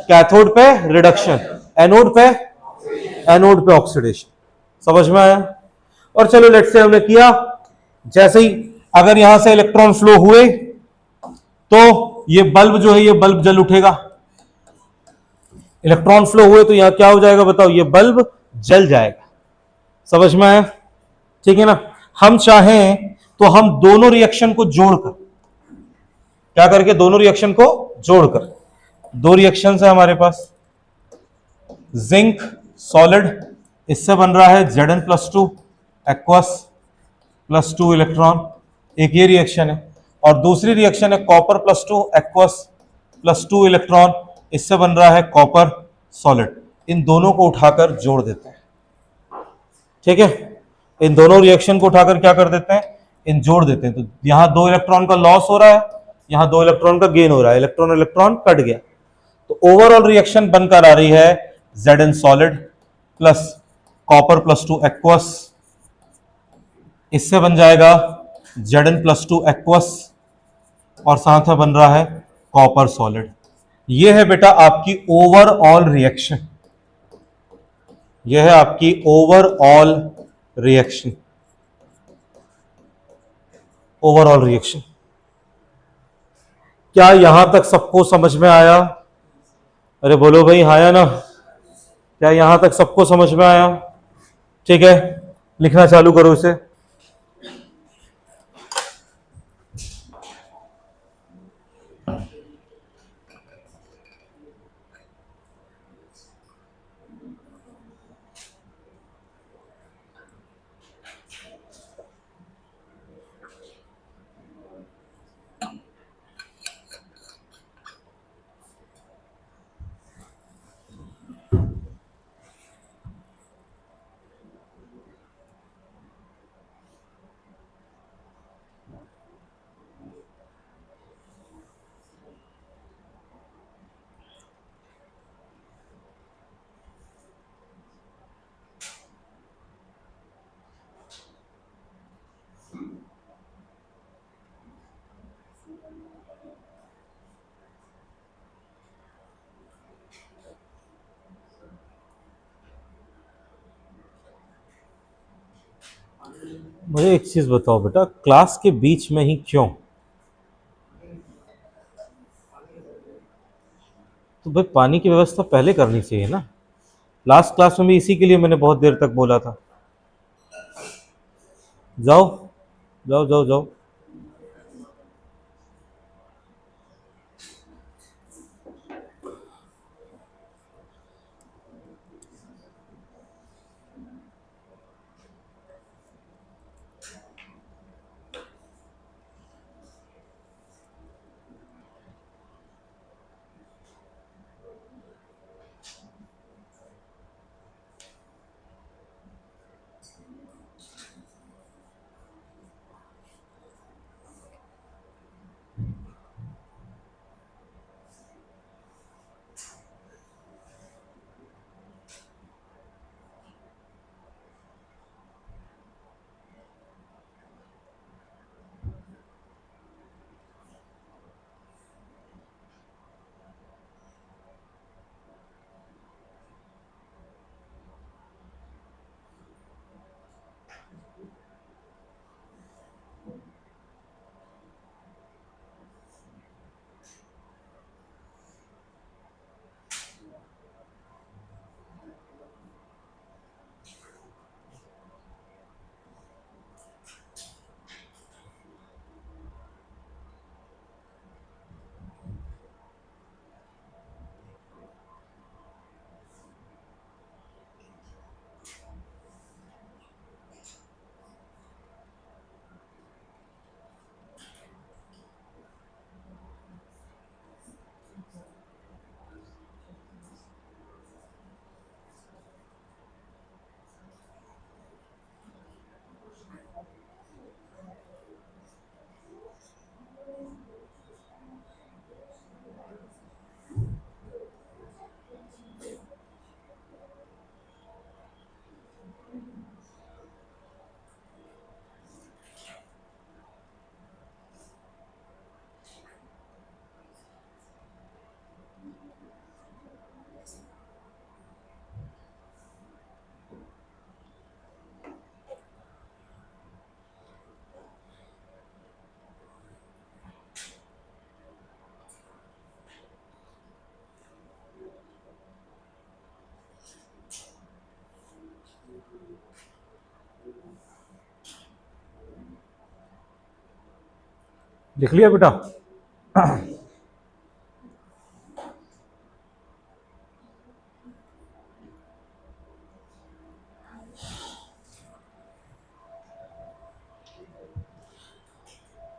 कैथोड पे रिडक्शन, एनोड पे ऑक्सीडेशन। समझ में आया? और चलो लेट्स से हमने किया, जैसे ही अगर यहां से इलेक्ट्रॉन फ्लो हुए तो ये बल्ब जो है ये बल्ब जल उठेगा। इलेक्ट्रॉन फ्लो हुए तो यहां क्या हो जाएगा बताओ? ये बल्ब जल जाएगा। समझ में आया? ठीक है ना। हम चाहें तो हम दोनों रिएक्शन को जोड़कर, क्या करके? दोनों रिएक्शन को जोड़कर, दो रिएक्शन है हमारे पास, जिंक सॉलिड, इससे बन रहा है Zn+2 एक्वस +2 इलेक्ट्रॉन, एक ये रिएक्शन है। और दूसरी रिएक्शन है कॉपर +2 एक्वस +2 इलेक्ट्रॉन, इससे बन रहा है कॉपर सॉलिड। इन दोनों को उठाकर जोड़ देते हैं, ठीक है। इन दोनों रिएक्शन को उठाकर क्या कर देते हैं? इन जोड़ देते हैं। तो यहां 2 इलेक्ट्रॉन का लॉस हो रहा है, यहां 2 इलेक्ट्रॉन का गेन हो रहा है, इलेक्ट्रॉन इलेक्ट्रॉन कट गया। तो ओवरऑल रिएक्शन बनकर आ रही है Zn solid plus copper +2 aqueous, इससे बन जाएगा Zn+2 एक्वस और साथ में बन रहा है कॉपर सॉलिड। यह है बेटा आपकी ओवरऑल रिएक्शन, यह है आपकी ओवरऑल रिएक्शन। ओवरऑल रिएक्शन क्या यहां तक सबको समझ में आया? अरे बोलो भाई, हाँ या ना? क्या यहां तक सबको समझ में आया? ठीक है, लिखना चालू करो इसे। मुझे एक चीज बताओ बेटा, क्लास के बीच में ही क्यों? तो भाई पानी की व्यवस्था पहले करनी चाहिए ना। लास्ट क्लास में भी इसी के लिए मैंने बहुत देर तक बोला था। जाओ जाओ जाओ जाओ। लिख लिया बेटा?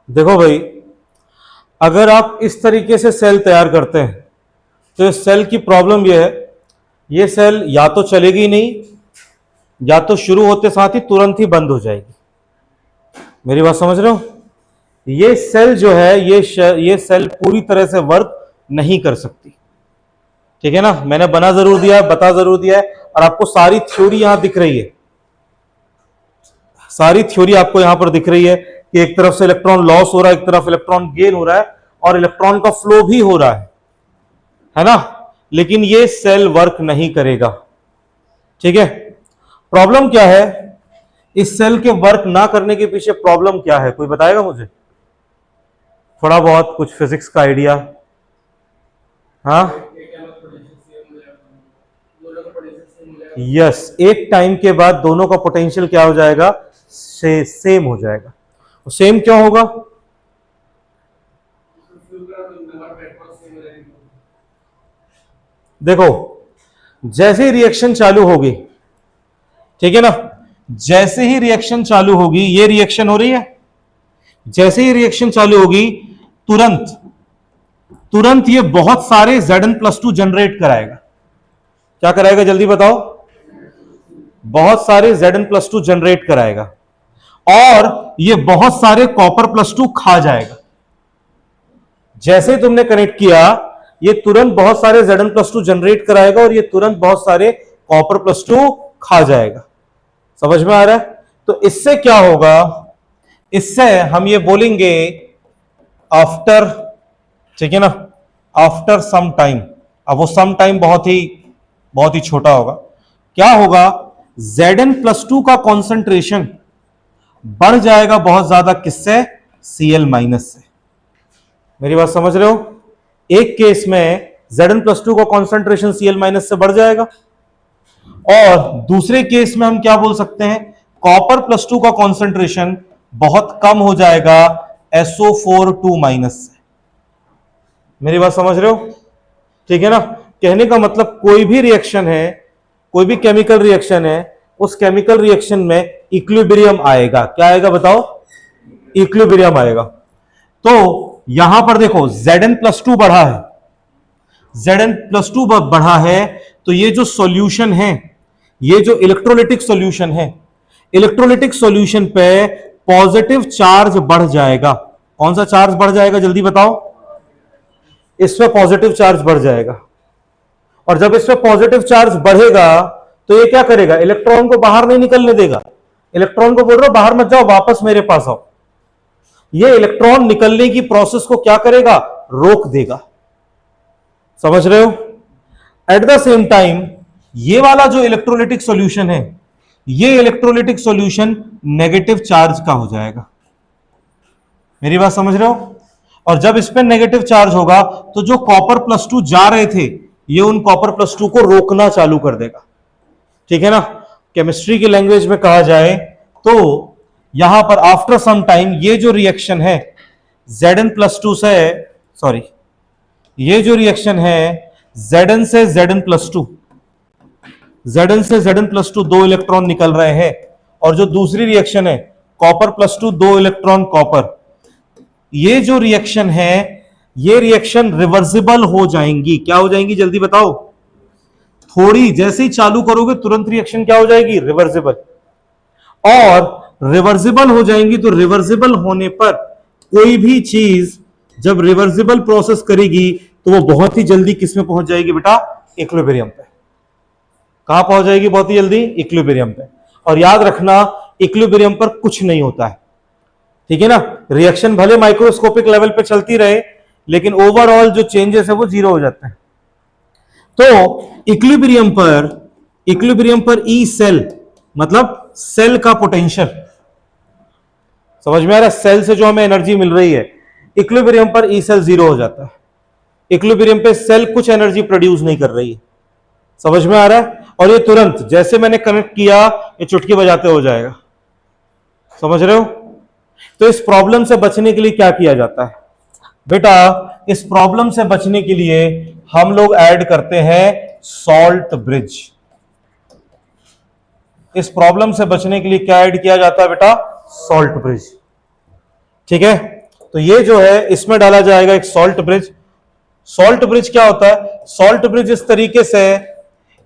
देखो भाई, अगर आप इस तरीके से सेल तैयार करते हैं तो इस सेल की प्रॉब्लम यह है, ये सेल या तो चलेगी नहीं, या तो शुरू होते साथ ही तुरंत ही बंद हो जाएगी। मेरी बात समझ रहे हो? ये सेल जो है, ये सेल पूरी तरह से वर्क नहीं कर सकती। ठीक है ना? मैंने बना जरूर दिया है, बता जरूर दिया है, और आपको सारी थ्योरी यहां दिख रही है। सारी थ्योरी आपको यहां पर दिख रही है कि एक तरफ से इलेक्ट्रॉन लॉस हो रहा है, एक तरफ इलेक्ट्रॉन गेन हो रहा है, और इलेक्ट्रॉन का फ्लो भी हो रहा है ना? लेकिन ये सेल वर्क नहीं करेगा। ठीक है? प्रॉब्लम क्या है? इस सेल के वर्क ना करने के पीछे प्रॉब्लम क्या है? कोई बताएगा मुझे? थोड़ा बहुत कुछ फिजिक्स का आइडिया? हाँ, यस, एक टाइम के बाद दोनों का पोटेंशियल क्या हो जाएगा? सेम हो जाएगा। सेम क्यों होगा? देखो, जैसे ही रिएक्शन चालू होगी, ठीक है ना, जैसे ही रिएक्शन चालू होगी, ये रिएक्शन हो रही है, जैसे ही रिएक्शन चालू होगी तुरंत तुरंत ये बहुत सारे Zn+2 जनरेट कराएगा। क्या कराएगा जल्दी बताओ? बहुत सारे Zn+2 जनरेट कराएगा, और ये बहुत सारे Copper+2 खा जाएगा। जैसे ही तुमने कनेक्ट किया, ये तुरंत बहुत सारे Zn+2 जनरेट कराएगा, और ये तुरंत बहुत सारे Copper+2 खा जाएगा। समझ में आ रहा है? तो इससे क्या होगा? इससे हम ये बोलेंगे आफ्टर, ठीक है ना, आफ्टर सम टाइम। अब वो सम टाइम बहुत ही छोटा होगा। क्या होगा? Zn+2 का कॉन्सेंट्रेशन बढ़ जाएगा बहुत ज्यादा। किससे? Cl- से। मेरी बात समझ रहे हो? एक केस में Zn+2 का कॉन्सेंट्रेशन Cl- से बढ़ जाएगा, और दूसरे केस में हम क्या बोल सकते हैं? Copper+2 का कॉन्सेंट्रेशन बहुत कम हो जाएगा SO4 2- से। मेरी बात समझ रहे हो? ठीक है ना? कहने का मतलब कोई भी रिएक्शन है, कोई भी केमिकल रिएक्शन है, उस केमिकल रिएक्शन में इक्विलिब्रियम आएगा। क्या आएगा बताओ? इक्विलिब्रियम आएगा। तो यहां पर देखो, Zn+2 बढ़ा है, Zn+2 बढ़ा है, तो ये जो सॉल्यूशन है, ये जो इलेक्ट्रोलिटिक सॉल्यूशन है, इलेक्ट्रोलिटिक सॉल्यूशन पे पॉजिटिव चार्ज बढ़ जाएगा। कौन सा चार्ज बढ़ जाएगा जल्दी बताओ? इस पे पॉजिटिव चार्ज बढ़ जाएगा, और जब इस पे पॉजिटिव चार्ज बढ़ेगा तो ये क्या करेगा? इलेक्ट्रॉन को बाहर नहीं निकलने देगा। इलेक्ट्रॉन को बोल रहा बाहर मत जाओ, वापस मेरे पास आओ। ये इलेक्ट्रॉन निकलने की प्रोसेस को क्या करेगा? रोक देगा। समझ रहे हो? एट द सेम टाइम ये वाला जो इलेक्ट्रोलिटिक सॉल्यूशन है, ये इलेक्ट्रोलिटिक सॉल्यूशन नेगेटिव चार्ज का हो जाएगा। मेरी बात समझ रहे हो? और जब इस पे नेगेटिव चार्ज होगा तो जो Copper+2 जा रहे थे, ये उन Copper+2 को रोकना चालू कर देगा। ठीक है ना? केमिस्ट्री की लैंग्वेज में कहा जाए तो यहां पर आफ्टर सम टाइम ये जो रिएक्शन है Zn+2 से, सॉरी, ये जो रिएक्शन है Zn से Zn+2, Zn से Zn+2 दो इलेक्ट्रॉन निकल रहे हैं, और जो दूसरी रिएक्शन है Copper+2 दो इलेक्ट्रॉन कॉपर, ये जो रिएक्शन है, ये रिएक्शन रिवर्सिबल हो जाएंगी। क्या हो जाएंगी जल्दी बताओ? थोड़ी जैसे ही चालू करोगे तुरंत रिएक्शन क्या हो जाएगी? रिवर्सिबल। और रिवर्सिबल हो जाएंगी तो रिवर्सिबल होने पर कोई भी चीज जब रिवर्सिबल प्रोसेस करेगी तो वो बहुत ही जल्दी किस में पहुंच जाएगी बेटा? इक्विलिब्रियम पे। कहां पहुंच जाएगी बहुत ही जल्दी? इक्विलिब्रियम पे। और याद रखना, इक्विलिब्रियम पर कुछ नहीं होता है। ठीक है ना? रिएक्शन भले माइक्रोस्कोपिक लेवल पे चलती रहे, लेकिन ओवरऑल जो चेंजेस है वो जीरो हो जाते हैं। तो इक्विलिब्रियम पर ई सेल मतलब सेल का पोटेंशियल, समझ में आ रहा है? सेल से जो हमें एनर्जी मिल रही है, इक्विलिब्रियम पर ई सेल जीरो हो जाता है। इक्विलिब्रियम पे सेल कुछ एनर्जी प्रोड्यूस नहीं कर रही है। समझ में आ रहा है? और ये तुरंत जैसे मैंने कनेक्ट किया ये चुटकी बजाते हो जाएगा। समझ रहे हो? तो इस प्रॉब्लम से बचने के लिए क्या किया जाता है बेटा? इस प्रॉब्लम से बचने के लिए हम लोग ऐड करते हैं सॉल्ट ब्रिज। इस प्रॉब्लम से बचने के लिए क्या ऐड किया जाता है बेटा? Salt bridge. ठीक है, तो ये जो है इसमें डाला जाएगा एक सॉल्ट ब्रिज। सॉल्ट ब्रिज क्या होता है? सॉल्ट ब्रिज इस तरीके से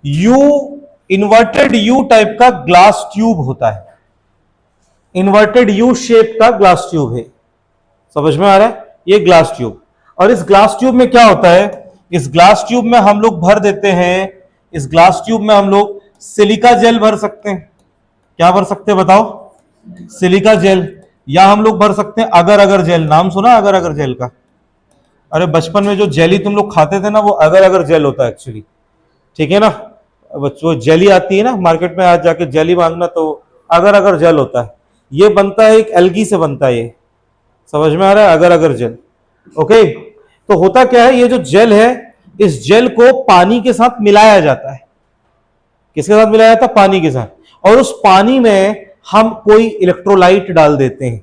यू इन्वर्टेड यू टाइप का ग्लास ट्यूब होता है। इन्वर्टेड यू शेप का ग्लास ट्यूब है। समझ में आ रहा है? ये ग्लास ट्यूब, और इस ग्लास ट्यूब में क्या होता है? इस ग्लास ट्यूब में हम लोग भर देते हैं, इस ग्लास ट्यूब में हम लोग सिलिका जेल भर सकते हैं। क्या भर सकते हैं बताओ? सिलिका जेल, या हम लोग भर सकते हैं अगर अगर जेल। नाम सुना अगर अगर जेल का? अरे बचपन में जो जेली तुम लोग खाते थे ना, वो अगर अगर जेल होता है एक्चुअली। ठीक है ना? वो जेली आती है ना मार्केट में, आज जाके जेली मांगना तो अगर अगर जेल होता है। ये बनता है एक एल्गी से बनता है ये। समझ में आ रहा है? अगर अगर जेल। ओके, तो होता क्या है, ये जो जेल है इस जेल को पानी के साथ मिलाया जाता है। किसके साथ मिलाया जाता है? पानी के साथ। और उस पानी में हम कोई इलेक्ट्रोलाइट डाल देते हैं,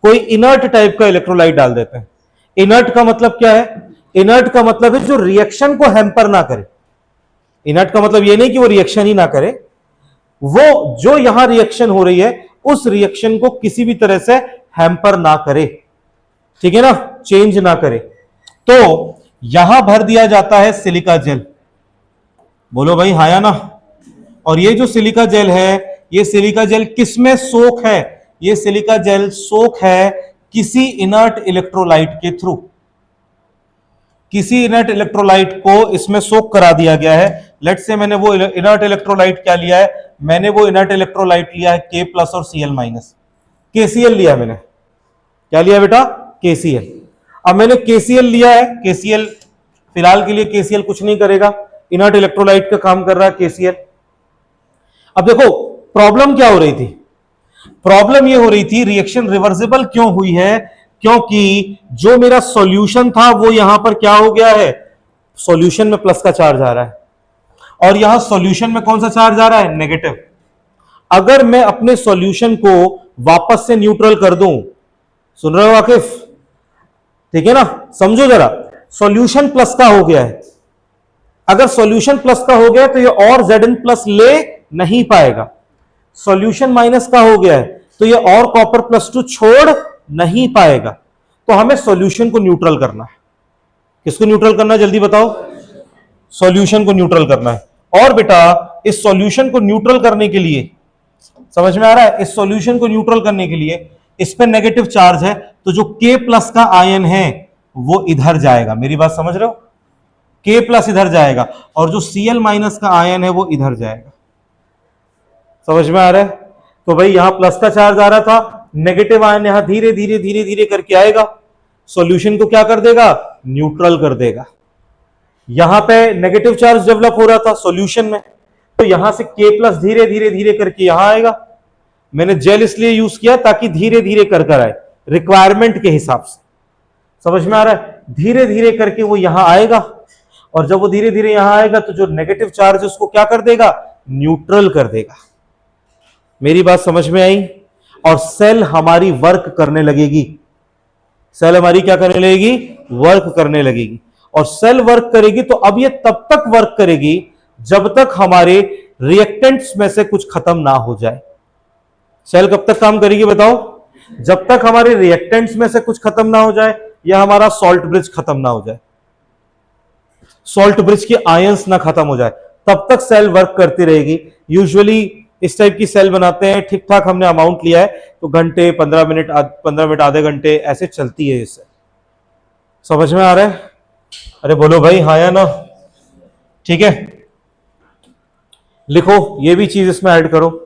कोई इनर्ट टाइप का इलेक्ट्रोलाइट डाल देते हैं। इनर्ट का मतलब क्या है? इनर्ट का मतलब है जो रिएक्शन को हैम्पर ना करे। इनर्ट का मतलब ये नहीं कि वो रिएक्शन ही ना करे, वो जो यहां रिएक्शन हो रही है उस रिएक्शन को किसी भी तरह से हैम्पर ना करे। ठीक है ना? चेंज ना करे। तो यहां भर दिया जाता है सिलिका जेल। बोलो भाई हाँ या ना? और ये जो सिलिका जेल है, ये सिलिका जेल किसमें सोख है? ये सिलिका जेल सोख है किसी इनर्ट इलेक्ट्रोलाइट के थ्रू। किसी इनर्ट इलेक्ट्रोलाइट को इसमें सोक करा दिया गया है। लेट से मैंने वो इनर्ट इलेक्ट्रोलाइट क्या लिया है? मैंने वो इनर्ट इलेक्ट्रोलाइट लिया है के प्लस और सीएल माइनस, केसीएल लिया मैंने। क्या लिया बेटा? केसीएल। अब मैंने केसीएल लिया है, केसीएल फिलहाल के लिए केसीएल कुछ नहीं करेगा, इनर्ट इलेक्ट्रोलाइट का काम कर रहा है केसीएल। अब देखो प्रॉब्लम क्या हो रही थी? प्रॉब्लम ये हो रही थी रिएक्शन रिवर्सिबल क्यों हुई है? क्योंकि जो मेरा सॉल्यूशन था वो यहां पर क्या हो गया है? सॉल्यूशन में प्लस का चार्ज आ रहा है, और यहां सॉल्यूशन में कौन सा चार्ज आ रहा है? नेगेटिव। अगर मैं अपने सॉल्यूशन को वापस से न्यूट्रल कर दूं, सुन रहे हो वाकिफ? ठीक है ना? समझो जरा, सॉल्यूशन प्लस का हो गया है। अगर सॉल्यूशन प्लस का हो गया तो ये और Zn प्लस ले नहीं पाएगा। सॉल्यूशन माइनस का हो गया है तो ये और कॉपर प्लस 2 छोड़ नहीं पाएगा। तो हमें सॉल्यूशन को न्यूट्रल करना है। किसको न्यूट्रल करना है जल्दी बताओ? सॉल्यूशन को न्यूट्रल करना है। और बेटा इस सॉल्यूशन को न्यूट्रल करने के लिए, समझ में आ रहा है? इस सॉल्यूशन को न्यूट्रल करने के लिए इस पे नेगेटिव चार्ज है, तो जो K प्लस का आयन है वो इधर जाएगा। मेरी बात समझ रहे हो? K प्लस इधर जाएगा और जो Cl माइनस का आयन है वो इधर जाएगा। समझ में आ रहा है? तो भाई यहां प्लस का चार्ज आ रहा था, नेगेटिव आयन यहां धीरे धीरे धीरे धीरे करके आएगा, सॉल्यूशन को क्या कर देगा? न्यूट्रल कर देगा। यहां पे नेगेटिव चार्ज डेवलप हो रहा था सॉल्यूशन में, तो यहां से K प्लस धीरे धीरे धीरे करके यहां आएगा। मैंने जेल इसलिए यूज किया ताकि धीरे धीरे कर कर आए, रिक्वायरमेंट के हिसाब से। समझ में आ रहा है? धीरे धीरे करके वो यहां आएगा, और जब वो धीरे धीरे यहां आएगा तो जो नेगेटिव चार्ज है उसको क्या कर देगा? न्यूट्रल कर देगा। मेरी बात समझ में आई? और सेल हमारी वर्क करने लगेगी। सेल हमारी क्या करने लगेगी? वर्क करने लगेगी। और सेल वर्क करेगी तो अब ये तब तक वर्क करेगी जब तक हमारे रिएक्टेंट्स में से कुछ खत्म ना हो जाए। सेल कब तक काम करेगी बताओ? जब तक हमारे रिएक्टेंट्स में से कुछ खत्म ना हो जाए, या हमारा सॉल्ट ब्रिज खत्म ना हो जाए, सॉल्ट ब्रिज के आयंस ना खत्म हो जाए, तब तक सेल वर्क करती रहेगी। यूजुअली इस टाइप की सेल बनाते हैं, ठीक ठाक हमने अमाउंट लिया है तो घंटे, 15 मिनट, 15 मिनट, आधे घंटे ऐसे चलती है इससे। समझ में आ रहा है? अरे बोलो भाई हाँ या ना? ठीक है, लिखो ये भी चीज इसमें ऐड करो।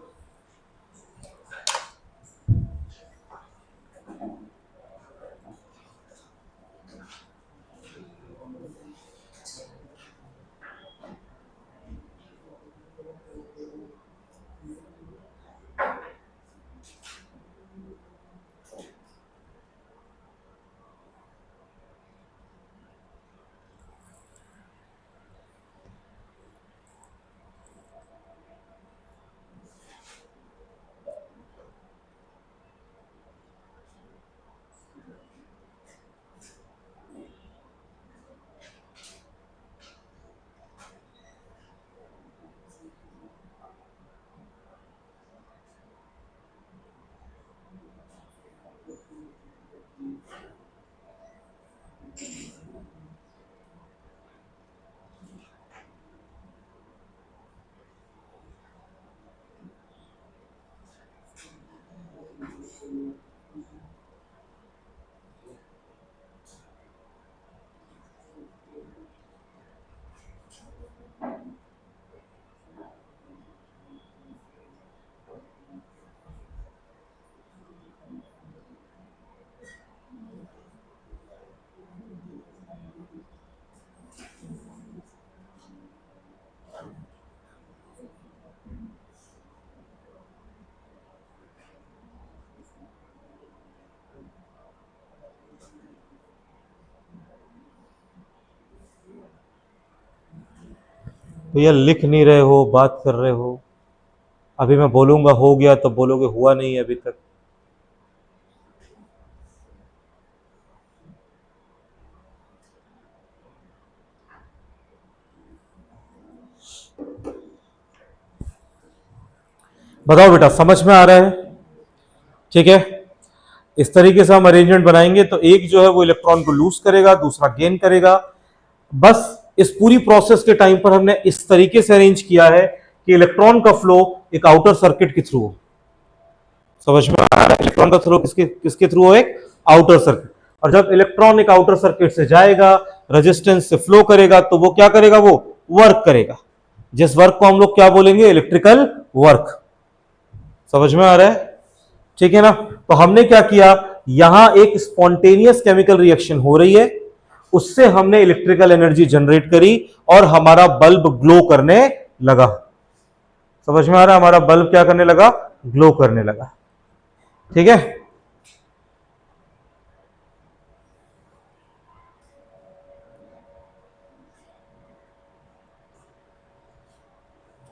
भैया लिख नहीं रहे हो, बात कर रहे हो। अभी मैं बोलूंगा हो गया तो बोलोगे हुआ नहीं है अभी तक। बताओ बेटा, समझ में आ रहा है? ठीक है, इस तरीके से हम अरेंजमेंट बनाएंगे तो एक जो है वो इलेक्ट्रॉन को लूज करेगा, दूसरा गेन करेगा। बस इस पूरी प्रोसेस के टाइम पर हमने इस तरीके से अरेंज किया है कि इलेक्ट्रॉन का फ्लो एक आउटर सर्किट के थ्रू हो। समझ में आ रहा है? इलेक्ट्रॉन का फ्लो किसके किसके थ्रू हो? एक आउटर सर्किट। और जब इलेक्ट्रॉन एक आउटर सर्किट से जाएगा, रेजिस्टेंस से फ्लो करेगा, तो वो क्या करेगा? वो वर्क करेगा, जिस वर्क को हम लोग क्या बोलेंगे? Electrical work. समझ में आ रहा है? ठीक है ना? तो हमने क्या किया, यहां एक स्पॉन्टेनियस केमिकल रिएक्शन हो रही है, उससे हमने इलेक्ट्रिकल एनर्जी जनरेट करी और हमारा बल्ब ग्लो करने लगा। समझ में आ रहा है? हमारा बल्ब क्या करने लगा? ग्लो करने लगा। ठीक है,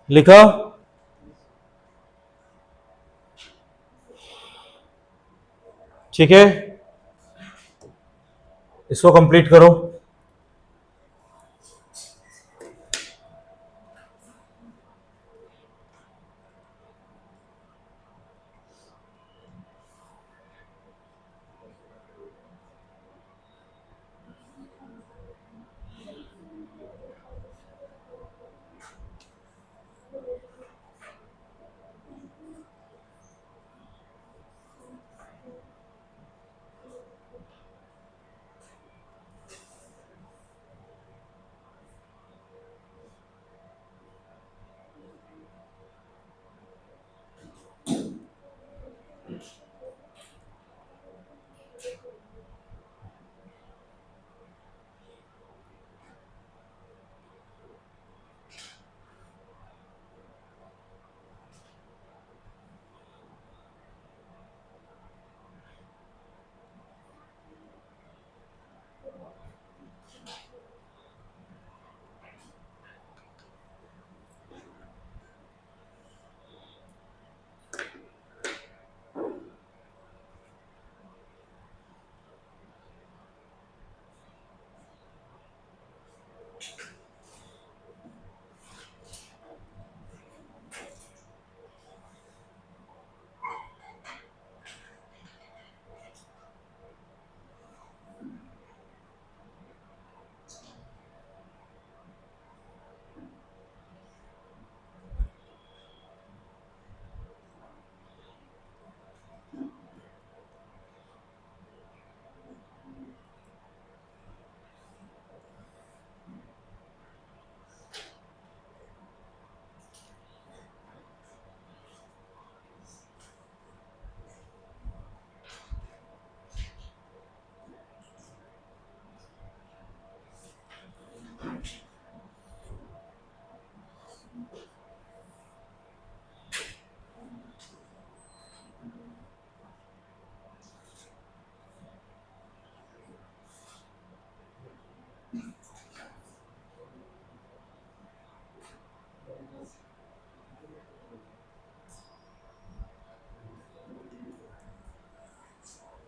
लिखा? ठीक है, इसको कंप्लीट करो।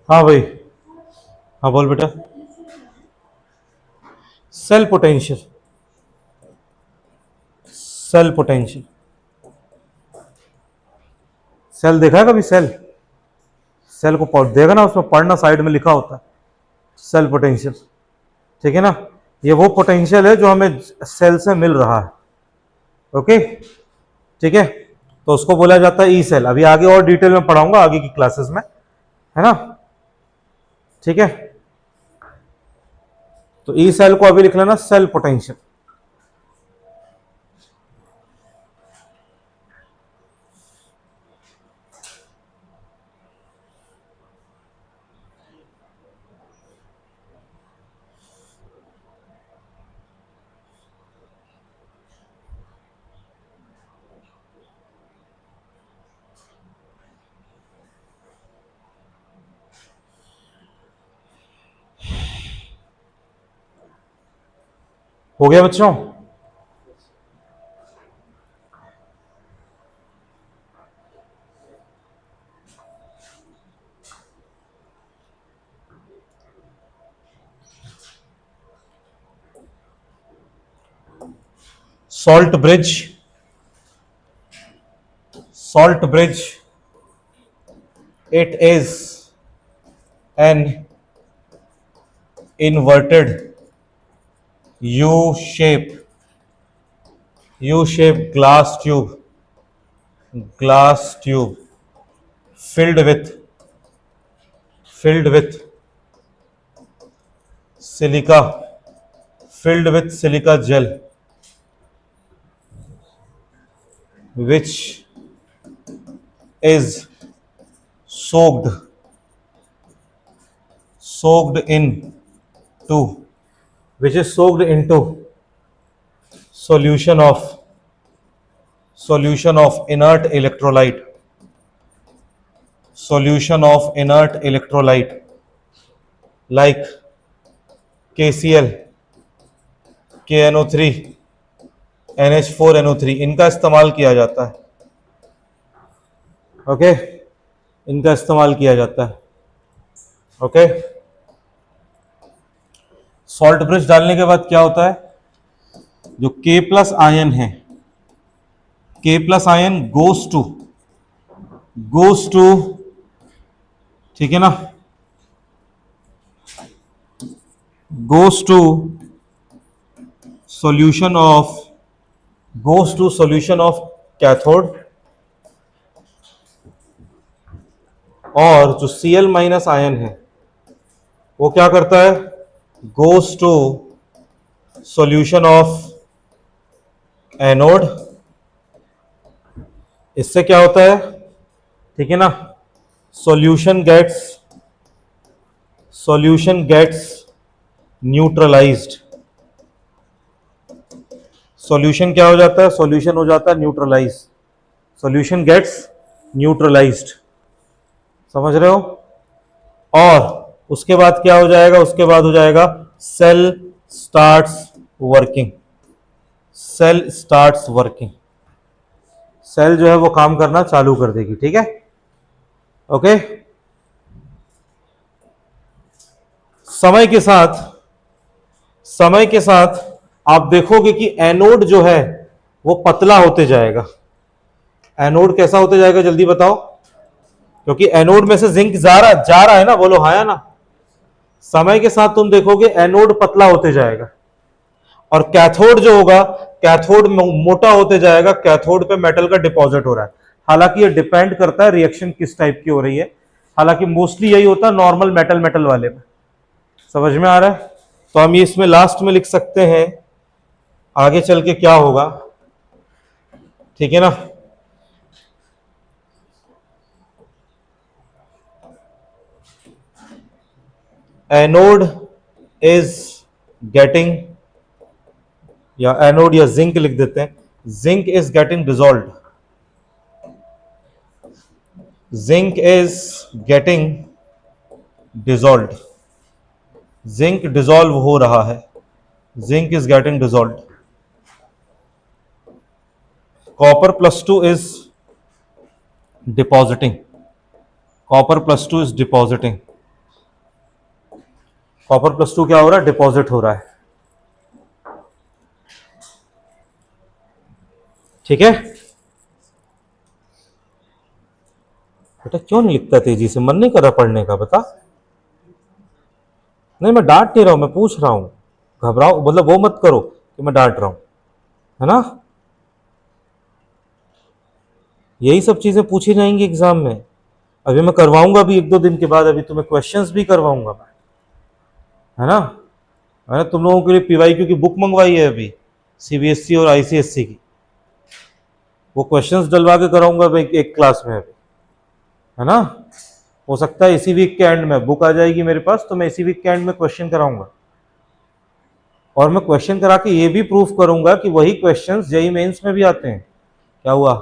हाँ भाई, हाँ बोल बेटा। Cell potential, cell potential. Cell देखा है कभी? सेल, सेल को पढ़ देगा ना, उसमें पढ़ना साइड में लिखा होता है सेल पोटेंशियल। ठीक है ना? ये वो पोटेंशियल है जो हमें सेल से मिल रहा है। ओके, ठीक है, तो उसको बोला जाता है ई सेल। अभी आगे और डिटेल में पढ़ाऊंगा आगे की क्लासेस में, है ना? ठीक है, तो ई सेल को अभी लिख लेना सेल पोटेंशियल। हो गया बच्चों? salt bridge, it is an inverted u-shape glass tube filled with silica gel, which is soaked into solution of inert electrolyte like KCl, KNO3, NH4NO3, इनका इस्तेमाल किया जाता है। ओके, इनका इस्तेमाल किया जाता है। ओके, सॉल्ट ब्रिज डालने के बाद क्या होता है, जो K प्लस आयन है, K plus ion goes to, ठीक है ना, goes to solution of cathode, और जो Cl माइनस आयन है वो क्या करता है, goes to solution of anode. इससे क्या होता है, ठीक है ना, सॉल्यूशन गेट्स न्यूट्रलाइज्ड। सॉल्यूशन क्या हो जाता है, सॉल्यूशन हो जाता है न्यूट्रलाइज, सॉल्यूशन गेट्स न्यूट्रलाइज्ड, समझ रहे हो। और उसके बाद क्या हो जाएगा, उसके बाद हो जाएगा सेल स्टार्ट्स वर्किंग। सेल जो है वो काम करना चालू कर देगी, ठीक है। ओके, समय के साथ आप देखोगे कि एनोड जो है वो पतला होते जाएगा। एनोड कैसा होते जाएगा, जल्दी बताओ, क्योंकि एनोड में से जिंक जा रहा है ना, बोलो हाँ या ना। समय के साथ तुम देखोगे एनोड पतला होते जाएगा, और कैथोड जो होगा, कैथोड मोटा होते जाएगा। कैथोड पे मेटल का डिपॉजिट हो रहा है। हालांकि ये डिपेंड करता है रिएक्शन किस टाइप की हो रही है, हालांकि मोस्टली यही होता है नॉर्मल मेटल वाले में। समझ में आ रहा है, तो हम ये इसमें लास्ट में लिख सकते हैं आगे चल के क्या होगा, ठीक है ना। एनोड इज गेटिंग, या एनोड या जिंक लिख देते हैं, zinc is getting dissolved, zinc is getting dissolved, zinc dissolve हो रहा है, zinc is getting dissolved. Copper plus 2 is depositing, copper plus 2 is depositing, copper plus 2 क्या हो रहा है, डिपॉजिट हो रहा है, ठीक है। बेटा क्यों नहीं लिखता तेजी से, मन नहीं कर रहा पढ़ने का, बता। नहीं मैं डांट नहीं रहा हूं, मैं पूछ रहा हूं, घबराओ, मतलब वो मत करो कि मैं डांट रहा हूं, है ना। यही सब चीजें पूछी जाएंगी एग्जाम में। अभी मैं करवाऊंगा भी 1-2 दिन के बाद, अभी तुम्हें क्वेश्चंस भी करवाऊंगा मैं, है ना। मैंने तुम लोगों के लिए पीवाईक्यू की बुक मंगवाई है अभी, सीबीएसई और आईसीएसई की, वो क्वेश्चंस डलवा के कराऊंगा भाई एक क्लास में अभी, है ना। हो सकता है इसी वीक के एंड में बुक आ जाएगी मेरे पास, तो मैं इसी वीक के एंड में क्वेश्चन कराऊंगा, और मैं क्वेश्चन करा के ये भी प्रूफ करूंगा कि वही क्वेश्चंस जेईई मेंस में भी आते हैं। क्या हुआ,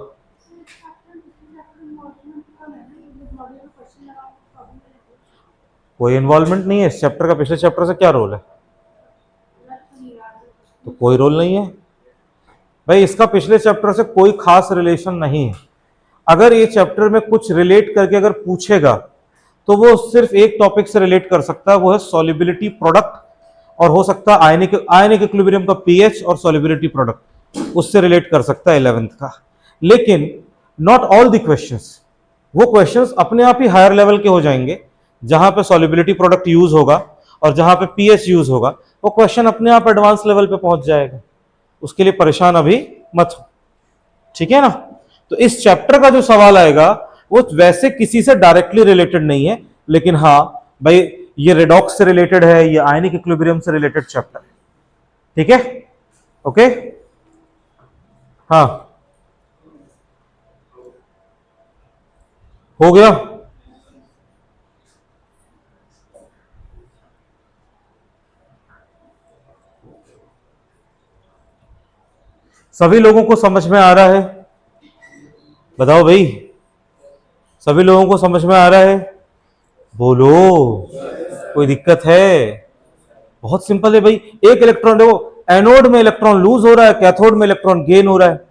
कोई इन्वॉल्वमेंट नहीं है इस चैप्टर का, पिछले चैप्टर से क्या रोल है, तो कोई रोल नहीं है भाई, इसका पिछले चैप्टर से कोई खास रिलेशन नहीं है। अगर ये चैप्टर में कुछ रिलेट करके अगर पूछेगा तो वो सिर्फ एक टॉपिक से रिलेट कर सकता है, वो है सॉल्युबिलिटी प्रोडक्ट, और हो सकता है आयनिक इक्विलिब्रियम का पीएच और सॉल्युबिलिटी प्रोडक्ट, उससे रिलेट कर सकता है 11th का। लेकिन नॉट ऑल द क्वेश्चंस, वो क्वेश्चंस अपने आप ही हायर लेवल के हो जाएंगे, जहां पे सॉल्युबिलिटी प्रोडक्ट यूज होगा और जहां पे पीएच यूज होगा, वो क्वेश्चन अपने आप एडवांस लेवल पे पहुंच जाएगा। उसके लिए परेशान अभी मत हो, ठीक है ना। तो इस चैप्टर का जो सवाल आएगा वो वैसे किसी से डायरेक्टली रिलेटेड नहीं है, लेकिन हाँ भाई ये रेडॉक्स से रिलेटेड है, ये आयनिक इक्विलिब्रियम से रिलेटेड चैप्टर है, ठीक है। ओके, हाँ हो गया। सभी लोगों को समझ में आ रहा है? बताओ भाई, सभी लोगों को समझ में आ रहा है? बोलो, कोई दिक्कत है? बहुत सिंपल है भाई। एक इलेक्ट्रॉन देखो, एनोड में इलेक्ट्रॉन लूज हो रहा है, कैथोड में इलेक्ट्रॉन गेन हो रहा है।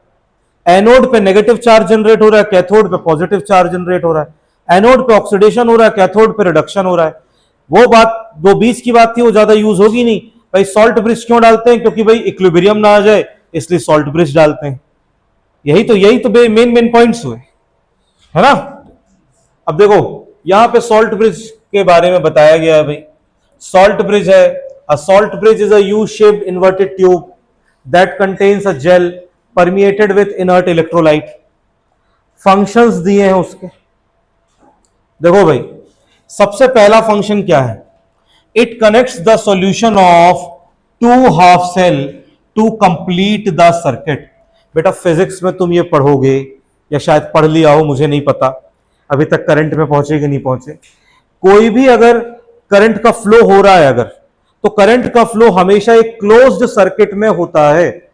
एनोड पे नेगेटिव चार्ज जनरेट हो रहा है, कैथोड पे पॉजिटिव चार्ज जनरेट हो रहा है। एनोड पे ऑक्सीडेशन हो रहा है, कैथोड पे रिडक्शन हो रहा है। वो बात जो बीच की बात थी वो ज्यादा यूज होगी नहीं भाई। सॉल्ट ब्रिज क्यों डालते हैं? क्योंकि भाई इक्विलिब्रियम ना आ जाए, इसलिए सॉल्ट ब्रिज डालते हैं। यही तो मेन पॉइंट्स हुए, है ना। अब देखो यहां पे सॉल्ट ब्रिज के बारे में बताया गया है भाई। सॉल्ट ब्रिज है, a salt bridge is a U shaped inverted tube that contains a gel permeated with inert electrolyte. Functions दिए हैं उसके, देखो भाई सबसे पहला फंक्शन क्या है? It connects the solution of two half cell to complete the circuit. बेटा फिजिक्स में तुम ये पढ़ोगे या शायद पढ़ लिया हो, मुझे नहीं पता, अभी तक करंट में पहुंचे कि नहीं पहुंचे। कोई भी अगर करंट का फ्लो हो रहा है अगर, तो करंट का फ्लो हमेशा एक क्लोज्ड सर्किट में होता है।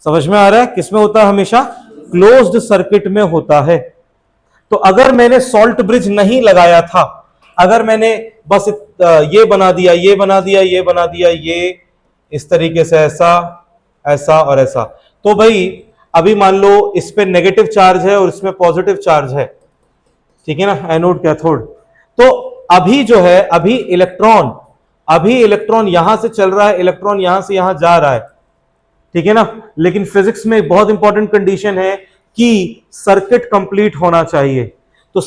समझ में आ रहा है? किसमें होता है? हमेशा क्लोज्ड सर्किट में होता है। तो अगर मैंने सॉल्ट ब्रिज नहीं लगाया था, अगर मैंने बस ये बना दिया, ये बना दिया, ये बना दिया, ये इस तरीके से ऐसा ऐसा और ऐसा, तो भाई अभी मान लो इस पे नेगेटिव चार्ज है और इसमें पॉजिटिव चार्ज है, ठीक है ना, एनोड कैथोड। तो अभी जो है अभी इलेक्ट्रॉन यहां से चल रहा है, इलेक्ट्रॉन यहां से यहां जा रहा है, ठीक है ना। लेकिन फिजिक्स में एक बहुत इंपॉर्टेंट कंडीशन है कि सर्किट कंप्लीट होना चाहिए। तो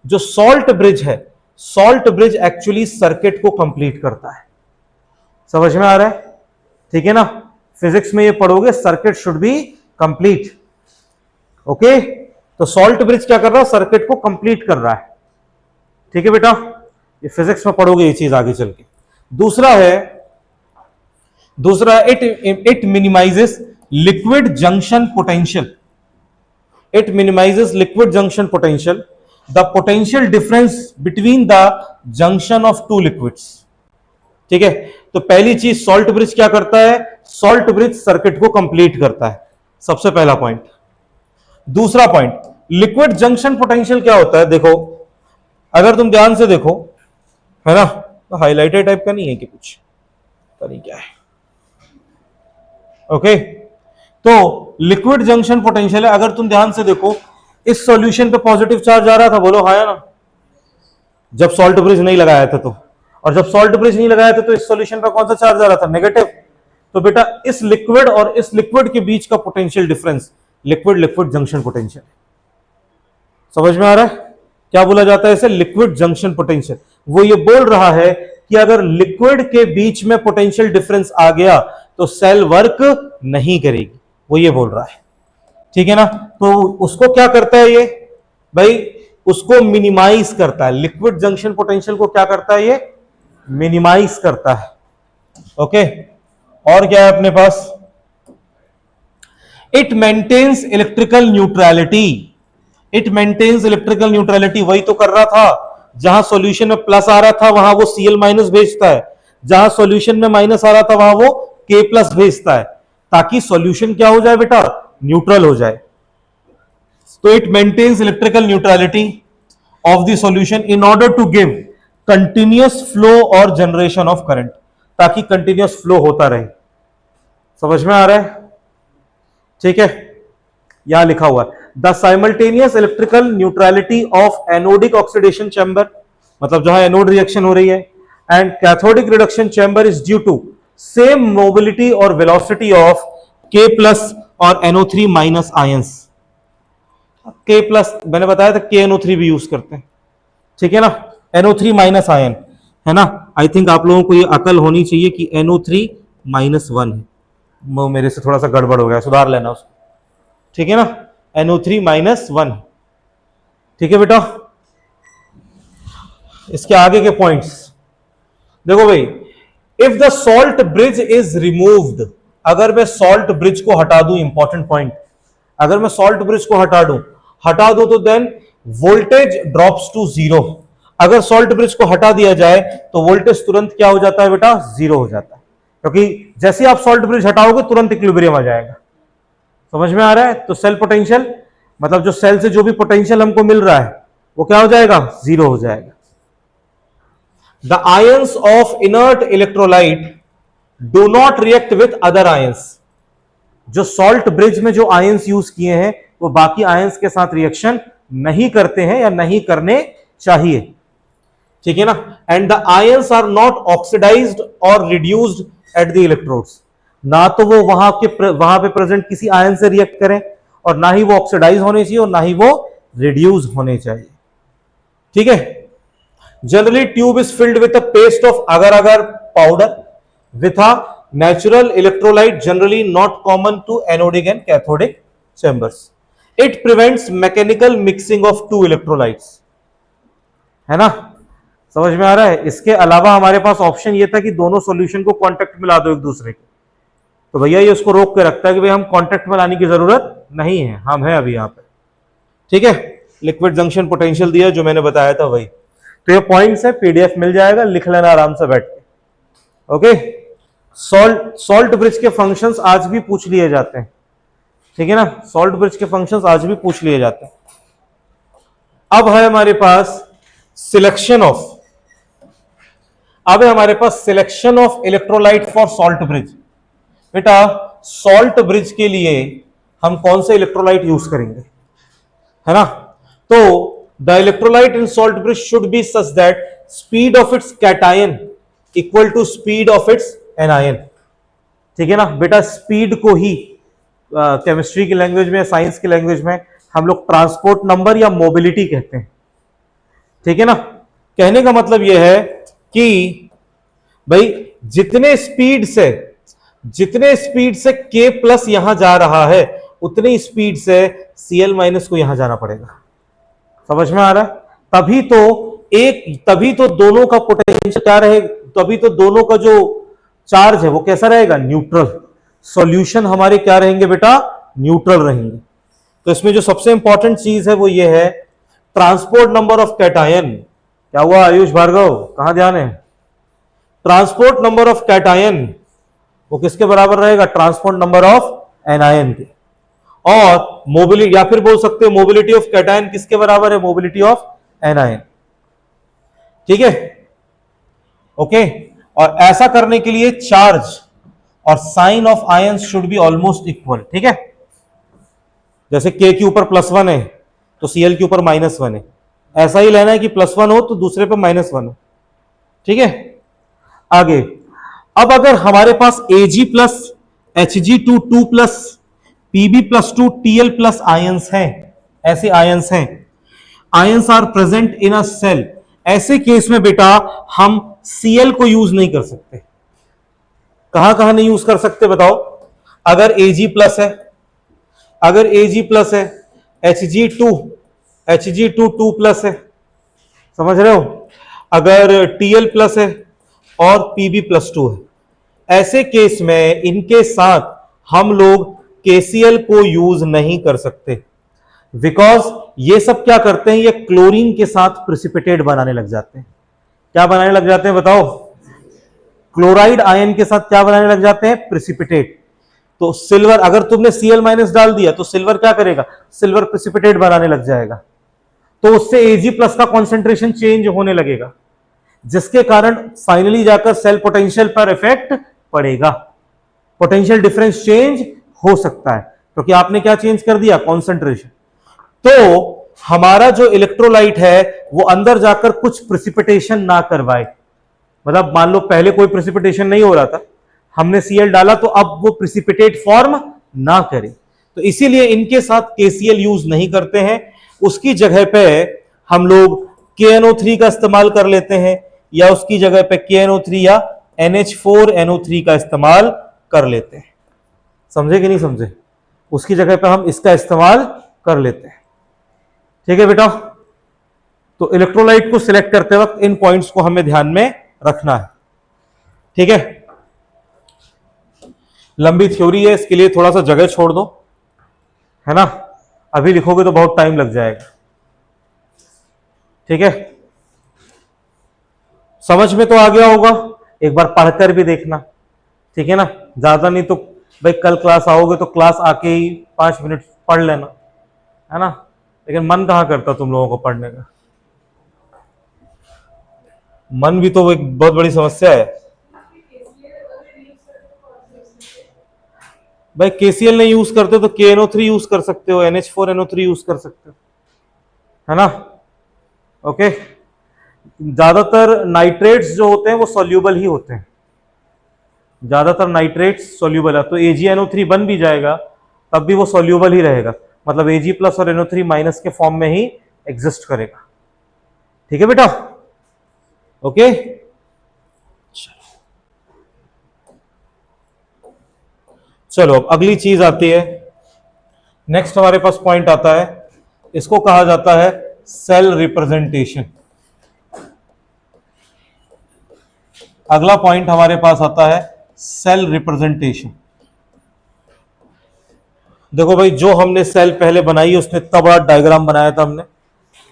जो सॉल्ट ब्रिज है, सॉल्ट ब्रिज एक्चुअली सर्किट को कंप्लीट करता है। समझ में आ रहा है? ठीक है ना। फिजिक्स में ये पढ़ोगे, circuit should be complete. Okay, तो सॉल्ट ब्रिज क्या कर रहा है? सर्किट को कंप्लीट कर रहा है, ठीक है बेटा। ये फिजिक्स में पढ़ोगे ये चीज आगे चल के। दूसरा it minimises liquid junction potential. It minimises liquid junction potential, the potential difference between the junction of two liquids. ठीक है, तो पहली चीज सॉल्ट ब्रिज क्या करता है? सॉल्ट ब्रिज सर्किट को कंप्लीट करता है, सबसे पहला पॉइंट। दूसरा पॉइंट, लिक्विड जंक्शन पोटेंशियल क्या होता है? देखो अगर तुम ध्यान से देखो, है ना, तो हाईलाइटेड टाइप का नहीं है कि कुछ पता नहीं क्या है। ओके, तो लिक्विड जंक्शन पोटेंशियल है, अगर तुम ध्यान से देखो इस सॉल्यूशन पे पॉजिटिव चार्ज आ रहा था, बोलो हाँ या ना, जब सॉल्ट ब्रिज नहीं लगाया था तो। और जब सॉल्ट ब्रिज नहीं लगाया था तो इस सॉल्यूशन पर कौन सा चार्ज आ रहा था? नेगेटिव। तो बेटा इस लिक्विड और इस लिक्विड के बीच का potential difference liquid liquid junction potential. समझ में आ रहा है? क्या बोला जाता है इसे? Liquid junction potential. वो ये बोल रहा है कि अगर लिक्विड के बीच में पोटेंशियल डिफरेंस आ गया तो सेल वर्क नहीं करेगी, वो ये बोल रहा है, ठीक है ना। तो उसको क्या करता है ये भाई? उसको मिनिमाइज करता है। लिक्विड जंक्शन पोटेंशियल को क्या करता है? ये मिनिमाइज करता है। ओके, और क्या है अपने पास? It maintains electrical neutrality. It maintains electrical neutrality, वही तो कर रहा था। जहां सॉल्यूशन में प्लस आ रहा था वहां वो Cl माइनस भेजता है, जहां सॉल्यूशन में माइनस आ रहा था वहां वो K प्लस भेजता है, ताकि सॉल्यूशन क्या हो जाए बेटा? न्यूट्रल हो जाए। तो it maintains electrical neutrality of the solution in order to give continuous flow और जनरेशन ऑफ करंट, ताकि कंटिन्यूअस फ्लो होता रहे। समझ में आ रहा है? ठीक है, यहां लिखा हुआ है the simultaneous electrical neutrality of anodic oxidation chamber, मतलब जहां एनोड रिएक्शन हो रही है, and cathodic reduction chamber is due to same mobility और वेलोसिटी ऑफ K प्लस और NO3 minus ions. K plus मैंने बताया था KNO3 भी यूज करते हैं, ठीक है ना। NO3 माइनस आयन है ना। आई थिंक आप लोगों को ये अकल होनी चाहिए कि NO3 माइनस 1 है। वो मेरे से थोड़ा सा गड़बड़ हो गया, सुधार लेना उसको, ठीक है ना। NO3 माइनस 1, ठीक है बेटा। इसके आगे के पॉइंट्स देखो भाई। If the salt bridge is removed, अगर मैं सॉल्ट ब्रिज को हटा दूं, इंपॉर्टेंट पॉइंट, अगर मैं सॉल्ट ब्रिज को हटा दूं तो then voltage drops to zero. अगर सॉल्ट ब्रिज को हटा दिया जाए तो वोल्टेज तुरंत क्या हो जाता है बेटा, जीरो हो जाता है, क्योंकि जैसे ही आप सॉल्ट ब्रिज हटाओगे तुरंत इक्विलिब्रियम आ जाएगा। समझ में आ रहा है। तो सेल पोटेंशियल मतलब जो सेल से जो भी पोटेंशियल हमको मिल रहा है वो क्या हो जाएगा, जीरो हो जाएगा। The ions of inert electrolyte do not react with other ions. जो सॉल्ट ब्रिज में जो आयंस यूज किए हैं वो बाकी आयंस के साथ रिएक्शन नहीं करते हैं या नहीं करने चाहिए, ठीक है ना। And the ions are not oxidised और रिड्यूस्ड एट द इलेक्ट्रोड्स। ना तो वो वहां पे प्रेजेंट किसी आयन से रिएक्ट करें और ना ही वो ऑक्सीडाइज होने चाहिए और ना ही वो रिड्यूस होने चाहिए, ठीक है। Generally tube is filled with a paste of अगर अगर powder with a natural electrolyte generally not common to anodic and cathodic chambers. It prevents mechanical mixing of two electrolytes, है ना। समझ में आ रहा है। इसके अलावा हमारे पास ऑप्शन ये था कि दोनों सॉल्यूशन को कांटेक्ट में ला दो एक दूसरे के, तो भैया ये उसको रोक के रखता है कि भाई हम कांटेक्ट में लाने की जरूरत नहीं है, हम है अभी यहाँ पे, ठीक है। लिक्विड जंक्शन पोटेंशियल दिया जो मैंने बताया था वही। तो ये पॉइंट्स है, पीडीएफ मिल जाएगा, लिख लेना आराम से बैठ के, ओके। सॉल्ट ब्रिज के फंक्शंस आज भी पूछ लिए जाते हैं, ठीक है ना। सॉल्ट ब्रिज के फंक्शंस आज भी पूछ लिए जाते हैं। अब है हमारे पास selection of electrolyte for salt bridge. बेटा सॉल्ट ब्रिज के लिए हम कौन से इलेक्ट्रोलाइट यूज करेंगे, है ना। तो the electrolyte in salt bridge should be such that speed of its cation equal to speed of its anion, ठीक है ना। बेटा स्पीड को ही केमिस्ट्री की लैंग्वेज में, साइंस की लैंग्वेज में हम लोग ट्रांसपोर्ट नंबर या मोबिलिटी कहते हैं, ठीक है ना। कहने का मतलब यह है कि भाई जितने स्पीड से K प्लस यहां जा रहा है उतनी स्पीड से Cl माइनस को यहां जाना पड़ेगा। समझ में आ रहा है। तभी तो दोनों का पोटेंशियल क्या रहेगा, तभी तो दोनों का जो चार्ज है वो कैसा रहेगा, न्यूट्रल। सॉल्यूशन हमारे क्या रहेंगे बेटा, न्यूट्रल रहेंगे। तो इसमें जो सबसे इंपॉर्टेंट चीज है वो ये है ट्रांसपोर्ट नंबर ऑफ कैटायन। क्या हुआ आयुष भार्गव, कहां ध्यान है। ट्रांसपोर्ट नंबर ऑफ कैटायन वो किसके बराबर रहेगा, ट्रांसपोर्ट नंबर ऑफ एनायन के। और मोबिलिटी, या फिर बोल सकते हो मोबिलिटी ऑफ कैटायन किसके बराबर है, मोबिलिटी ऑफ एनायन, ठीक है, ओके। और ऐसा करने के लिए चार्ज और sign of ions should be almost equal, ठीक है। जैसे K के ऊपर +1 है तो Cl के ऊपर -1 है, ऐसा ही लेना है कि +1 हो तो दूसरे पे -1 हो, ठीक है। आगे अब अगर हमारे पास Ag plus Hg2 2 plus Pb+2 Tl plus ions हैं, ऐसे आयंस हैं, ions are present in a cell, ऐसे केस में बेटा हम Cl को यूज नहीं कर सकते। कहां कहां नहीं यूज कर सकते बताओ। अगर Ag प्लस है, Hg2 2 प्लस है, समझ रहे हो। अगर Tl प्लस है और Pb+2 है, ऐसे केस में इनके साथ हम लोग KCl को यूज नहीं कर सकते, बिकॉज ये सब क्या करते हैं, ये क्लोरीन के साथ प्रिसिपिटेट बनाने लग जाते हैं। क्या बनाने लग जाते हैं बताओ, क्लोराइड आयन के साथ क्या बनाने लग जाते हैं, प्रिसिपिटेट। तो सिल्वर, अगर तुमने Cl- डाल दिया तो सिल्वर क्या करेगा, सिल्वर प्रिसिपिटेट बनाने लग जाएगा, तो उससे Ag+ का कॉन्सेंट्रेशन चेंज होने लगेगा, जिसके कारण फाइनली जाकर सेल पोटेंशियल पर इफेक्ट पड़ेगा, पोटेंशियल डिफरेंस चेंज हो सकता है, क्योंकि आपने क्या चेंज कर दिया, कॉन्सेंट्रेशन। तो हमारा जो इलेक्ट्रोलाइट है वो अंदर जाकर कुछ प्रिसिपिटेशन ना करवाए, मतलब मान लो पहले कोई प्रिसिपिटेशन नहीं हो रहा था, हमने Cl डाला तो अब वो प्रिसिपिटेट फॉर्म ना करे, तो इसीलिए इनके साथ KCl यूज नहीं करते हैं, उसकी जगह पे हम लोग KNO3 का इस्तेमाल कर लेते हैं, या उसकी जगह पे KNO3 या NH4NO3 का इस्तेमाल कर लेते हैं। समझे कि नहीं समझे? उसकी जगह पे हम इसका इस्तेमाल कर लेते हैं। ठीक है बेटा, तो इलेक्ट्रोलाइट को सिलेक्ट करते वक्त इन पॉइंट्स को हमें ध्यान में रखना है। ठीक है, लंबी थ्योरी है, इसके लिए थोड़ा सा जगह छोड़ दो, है ना, अभी लिखोगे तो बहुत टाइम लग जाएगा। ठीक है, समझ में तो आ गया होगा, एक बार पढ़कर भी देखना। ठीक है ना, ज्यादा नहीं तो भाई कल क्लास आओगे तो क्लास आके ही 5 मिनट पढ़ लेना, है ना, लेकिन मन कहाँ करता तुम लोगों को पढ़ने का? मन भी तो एक बहुत बड़ी समस्या है भाई। KCl नहीं यूज करते तो KNO3 यूज कर सकते हो, NH4NO3 यूज कर सकते हो, है ना। ओके, ज्यादातर नाइट्रेट्स जो होते हैं वो सॉल्यूबल ही होते हैं, ज्यादातर नाइट्रेट्स सॉल्यूबल है, तो AgNO3 बन भी जाएगा तब भी वो सॉल्यूबल ही रहेगा, मतलब Ag प्लस और NO3 माइनस के फॉर्म में ही एग्जिस्ट करेगा। ठीक है बेटा, ओके। चलो अब अगली चीज आती है, नेक्स्ट हमारे पास पॉइंट आता है, इसको कहा जाता है सेल रिप्रेजेंटेशन। अगला पॉइंट हमारे पास आता है सेल रिप्रेजेंटेशन। देखो भाई, जो हमने सेल पहले बनाई उसने इतना बड़ा डायग्राम बनाया था हमने,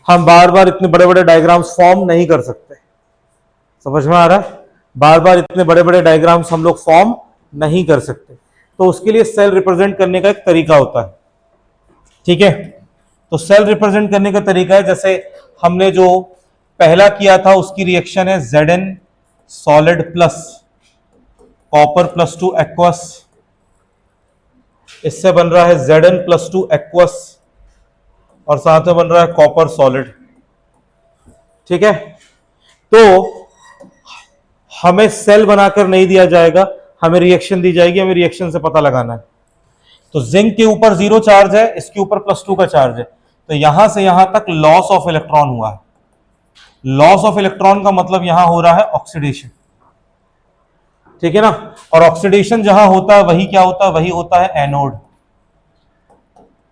हम बार बार इतने बड़े बड़े डायग्राम्स फॉर्म नहीं कर सकते। समझ में आ रहा है? बार बार इतने बड़े बड़े डायग्राम्स हम लोग फॉर्म नहीं कर सकते, तो उसके लिए सेल रिप्रेजेंट करने का एक तरीका होता है। ठीक है, तो सेल रिप्रेजेंट करने का तरीका है, जैसे हमने जो पहला किया था उसकी रिएक्शन है Zn solid plus copper plus 2 aqueous, इससे बन रहा है Zn प्लस 2 एक्वस और साथ में बन रहा है कॉपर सॉलिड। ठीक है, तो हमें सेल बनाकर नहीं दिया जाएगा, हमें रिएक्शन दी जाएगी, हमें रिएक्शन से पता लगाना है। तो जिंक के ऊपर 0 चार्ज है, इसके ऊपर +2 का चार्ज है, तो यहां से यहां तक लॉस ऑफ इलेक्ट्रॉन हुआ है। लॉस ऑफ इलेक्ट्रॉन का मतलब यहां हो रहा है ऑक्सीडेशन। ठीक है ना, और ऑक्सीडेशन जहां होता है वही क्या होता है, वही होता है एनोड।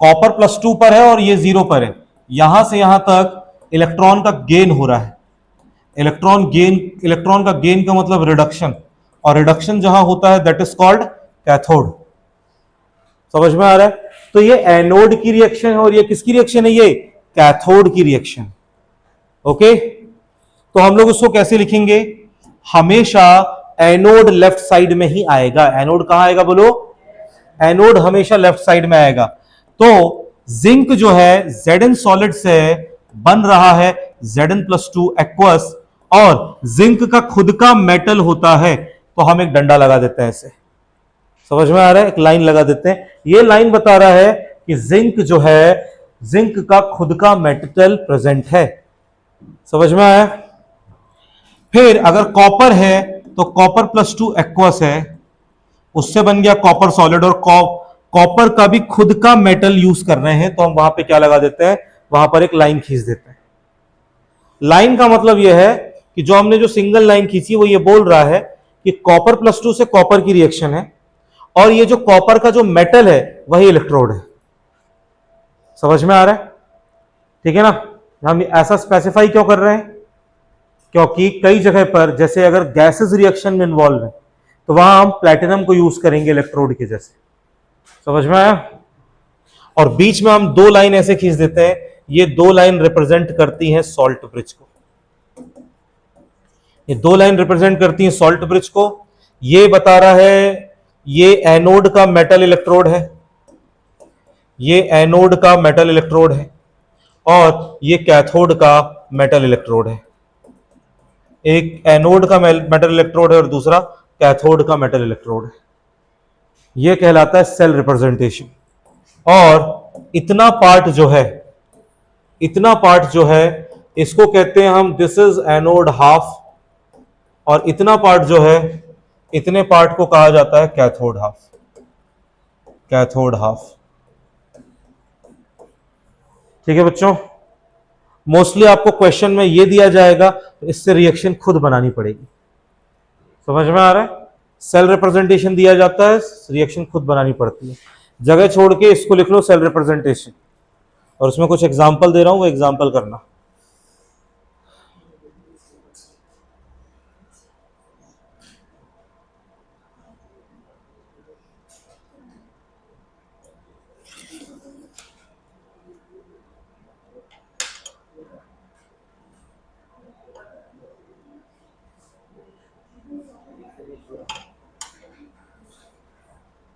कॉपर +2 पर है और ये 0 पर है, यहां से यहां तक इलेक्ट्रॉन का गेन हो रहा है। इलेक्ट्रॉन का गेन का मतलब रिडक्शन, और रिडक्शन जहां होता है दैट इज कॉल्ड कैथोड। समझ में आ रहा है? तो ये एनोड की रिएक्शन है और ये किसकी रिएक्शन है? ये कैथोड की रिएक्शन। ओके, तो हम लोग उसको कैसे लिखेंगे? हमेशा एनोड लेफ्ट साइड में ही आएगा। एनोड कहां आएगा बोलो? एनोड हमेशा लेफ्ट साइड में आएगा। तो जिंक जो है Zn सॉलिड से बन रहा है Zn प्लस 2 एक्वस, और जिंक का खुद का मेटल होता है, तो हम एक डंडा लगा देते हैं ऐसे। समझ में आ रहा है? एक लाइन लगा देते हैं। ये लाइन बता रहा है कि जिंक जो है, जिंक का खुद का मेटल प्रेजेंट है। समझ में आया? फिर अगर कॉपर है तो कॉपर प्लस 2 एक्वस है, उससे बन गया कॉपर सॉलिड, और कॉपर का भी खुद का मेटल यूज कर रहे हैं, तो हम वहां पे क्या लगा देते हैं? वहां पर एक लाइन खींच देते हैं। लाइन का मतलब यह है कि जो हमने जो सिंगल लाइन खींची वो ये बोल रहा है कि कॉपर प्लस 2 से कॉपर की रिएक्शन है, और ये जो कॉपर का जो मेटल है वही इलेक्ट्रोड है। समझ में आ रहा है? ठीक है ना। हम ऐसा स्पेसिफाई क्यों कर रहे हैं? क्योंकि कई जगह पर जैसे अगर गैसेस रिएक्शन में इन्वॉल्व है तो वहां हम प्लैटिनम को यूज करेंगे इलेक्ट्रोड के जैसे। समझ में आया? और बीच में हम दो लाइन ऐसे खींच देते हैं, ये दो लाइन रिप्रेजेंट करती हैं सॉल्ट ब्रिज को। ये दो लाइन रिप्रेजेंट करती हैं सॉल्ट ब्रिज को। ये बता रहा है ये एनोड का मेटल इलेक्ट्रोड है, ये एनोड का मेटल इलेक्ट्रोड है, और ये कैथोड का मेटल इलेक्ट्रोड है। एक एनोड का मेटल इलेक्ट्रोड है और दूसरा कैथोड का मेटल इलेक्ट्रोड है। यह कहलाता है सेल रिप्रेजेंटेशन। और इतना पार्ट जो है, इतना पार्ट जो है इसको कहते हैं हम दिस इज एनोड हाफ, और इतना पार्ट जो है, इतने पार्ट को कहा जाता है कैथोड हाफ। Cathode half. ठीक है बच्चों, मोस्टली आपको क्वेश्चन में ये दिया जाएगा तो इससे रिएक्शन खुद बनानी पड़ेगी। समझ में आ रहा है? सेल रिप्रेजेंटेशन दिया जाता है, रिएक्शन खुद बनानी पड़ती है। जगह छोड़ के इसको लिख लो सेल रिप्रेजेंटेशन, और उसमें कुछ एग्जांपल दे रहा हूं, वो एग्जांपल करना।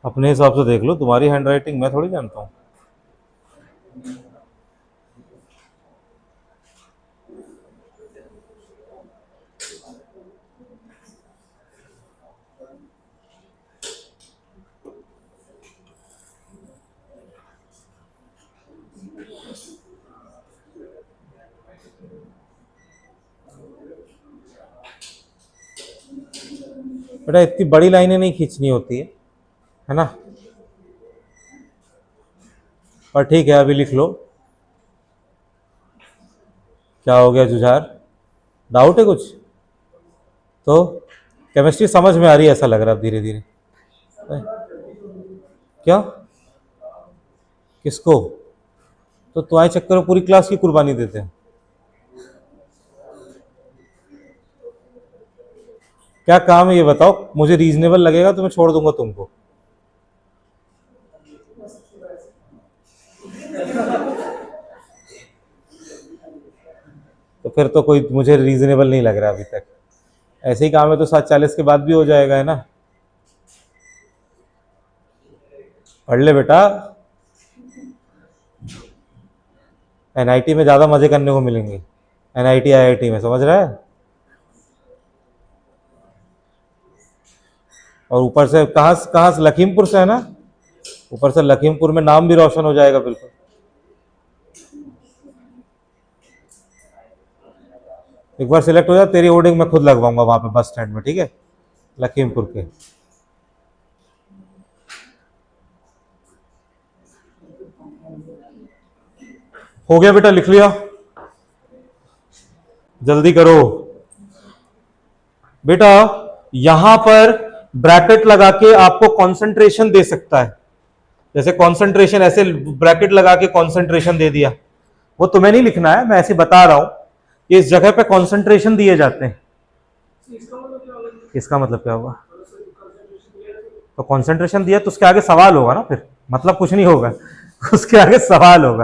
अपने हिसाब से देख लो, तुम्हारी हैंडराइटिंग मैं थोड़ी जानता हूँ। बेटा इतनी बड़ी लाइनें नहीं खींचनी होती है ना? पर ठीक है, अभी लिख लो। क्या हो गया जुझार, डाउट है कुछ? तो केमिस्ट्री समझ में आ रही है ऐसा लग रहा है धीरे धीरे। क्या किसको? तो तुम्हारे चक्कर में पूरी क्लास की कुर्बानी देते हैं। क्या काम है ये बताओ, मुझे रीजनेबल लगेगा तो मैं छोड़ दूंगा तुमको। तो फिर तो कोई मुझे रीजनेबल नहीं लग रहा अभी तक। ऐसे ही काम है तो 7:40 के बाद भी हो जाएगा, है ना? पढ़ ले बेटा, एनआईटी में ज्यादा मजे करने को मिलेंगे, एनआईटी आईआईटी में, समझ रहा है? और ऊपर से कहाँ से, लखीमपुर से है ना? ऊपर से लखीमपुर में नाम भी रोशन हो जाएगा बिल्कुल। एक बार सिलेक्ट हो जाए, तेरी होर्डिंग मैं खुद लगवाऊंगा वहां पे बस स्टैंड में, ठीक है? लखीमपुर के। हो गया बेटा, लिख लिया? जल्दी करो बेटा। यहां पर ब्रैकेट लगा के आपको कंसंट्रेशन दे सकता है, जैसे कंसंट्रेशन, ऐसे ब्रैकेट लगा के कंसंट्रेशन दे दिया। वो तुम्हें नहीं लिखना है, मैं ऐसे बता रहा हूं कि इस जगह पे कंसंट्रेशन दिए जाते हैं। इसका मतलब क्या होगा? तो कंसंट्रेशन दिया तो उसके आगे सवाल होगा ना, फिर मतलब कुछ नहीं होगा, उसके आगे सवाल होगा।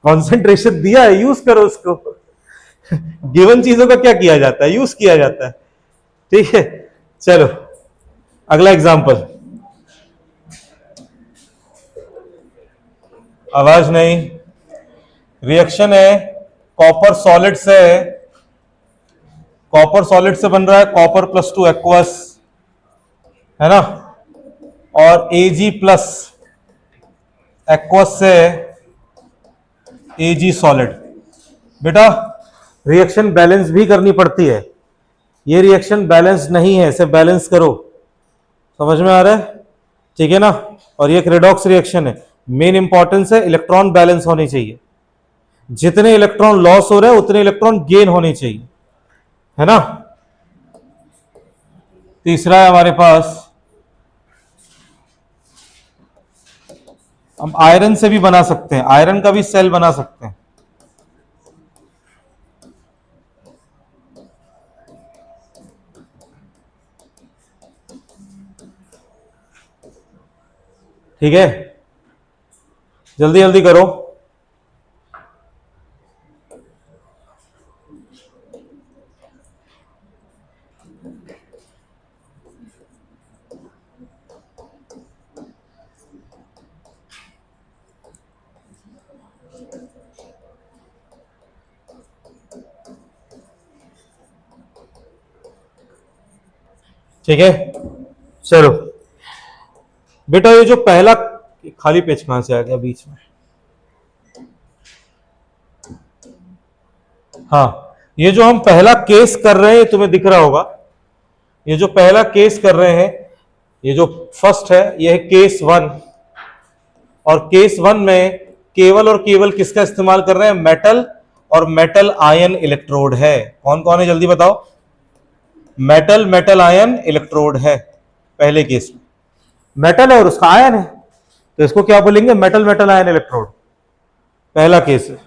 कंसंट्रेशन दिया है, यूज करो उसको। गिवन चीजों का क्या किया जाता है? यूज किया जाता है, ठीक है? चलो अगला एग्जांपल। आवाज नहीं। रिएक्शन है कॉपर सॉलिड से, कॉपर सॉलिड से बन रहा है कॉपर +2 एक्वस, है ना? और Ag प्लस एक्वस से Ag सॉलिड। बेटा रिएक्शन बैलेंस भी करनी पड़ती है, ये रिएक्शन बैलेंस नहीं है, इसे बैलेंस करो। समझ में आ रहा है? ठीक है ना? और ये एक रेडॉक्स रिएक्शन है, मेन इंपॉर्टेंस है इलेक्ट्रॉन बैलेंस होनी चाहिए। जितने इलेक्ट्रॉन लॉस हो रहे हैं उतने इलेक्ट्रॉन गेन होने चाहिए, है ना? तीसरा है हमारे पास, हम आयरन से भी बना सकते हैं, आयरन का भी सेल बना सकते हैं। ठीक है, जल्दी जल्दी करो। ठीक है, चलो बेटा, ये जो पहला, खाली पेज कहां से आ गया बीच में? हाँ, ये जो हम पहला केस कर रहे हैं, तुम्हें दिख रहा होगा, ये जो पहला केस कर रहे हैं, ये जो फर्स्ट है, ये है केस 1। और केस 1 में केवल और केवल किसका इस्तेमाल कर रहे हैं? मेटल और मेटल आयन इलेक्ट्रोड है। कौन कौन है जल्दी बताओ? मेटल मेटल आयन इलेक्ट्रोड है पहले केस में, मेटल है और उसका आयन है, तो इसको क्या बोलेंगे? मेटल मेटल आयन इलेक्ट्रोड, पहला केस है।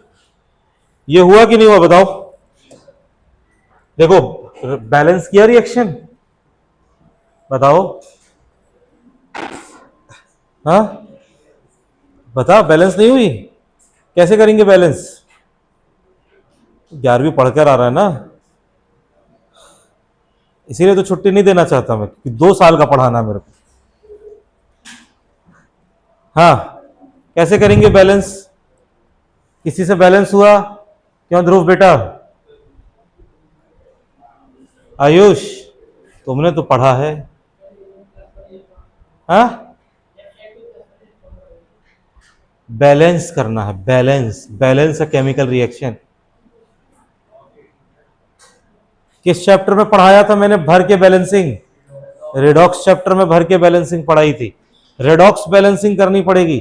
ये हुआ कि नहीं हुआ बताओ? देखो बैलेंस किया रिएक्शन, बताओ। हाँ बता, बैलेंस नहीं हुई? कैसे करेंगे बैलेंस? 11वीं पढ़कर आ रहा है ना, इसीलिए तो छुट्टी नहीं देना चाहता मैं कि 2 साल का पढ़ाना मेरे को। हाँ कैसे करेंगे बैलेंस? किसी से बैलेंस हुआ? क्यों ध्रुव बेटा? आयुष तुमने तो पढ़ा है। हाँ बैलेंस करना है, balance, balance a chemical reaction. किस चैप्टर में पढ़ाया था मैंने? भर के बैलेंसिंग, रेडॉक्स चैप्टर में भर के बैलेंसिंग पढ़ाई थी। रेडॉक्स बैलेंसिंग करनी पड़ेगी।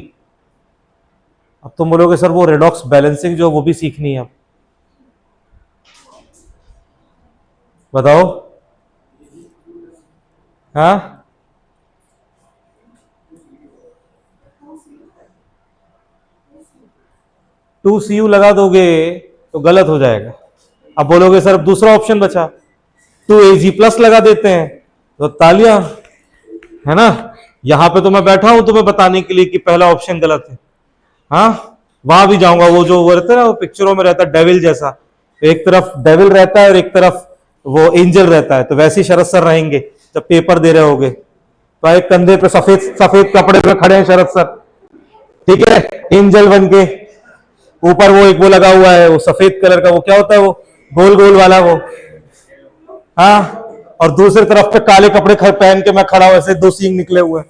अब तुम बोलोगे सर वो रेडॉक्स बैलेंसिंग जो वो भी सीखनी है, अब बताओ। हाँ 2Cu लगा दोगे तो गलत हो जाएगा। अब बोलोगे सर अब दूसरा ऑप्शन बचा, 2Ag प्लस लगा देते हैं, तो तालियां, है ना। यहां पे तो मैं बैठा हूं तुम्हें बताने के लिए कि पहला ऑप्शन गलत है। हाँ वहां भी जाऊंगा, वो जो वो रहता है ना, वो पिक्चरों में रहता है डेविल जैसा, एक तरफ डेविल रहता है और एक तरफ वो एंजल रहता है, तो वैसे ही शरद सर रहेंगे जब पेपर दे रहे होगे, तो एक कंधे पे सफेद सफेद कपड़े पे खड़े हैं शरद सर, ठीक है, एंजल बन के। ऊपर वो एक वो लगा हुआ है, वो सफेद कलर का, वो क्या होता है, वो गोल गोल वाला वो। हाँ और दूसरी तरफ पे काले कपड़े पहन के मैं खड़ा हूं, ऐसे 2 सींग निकले हुए।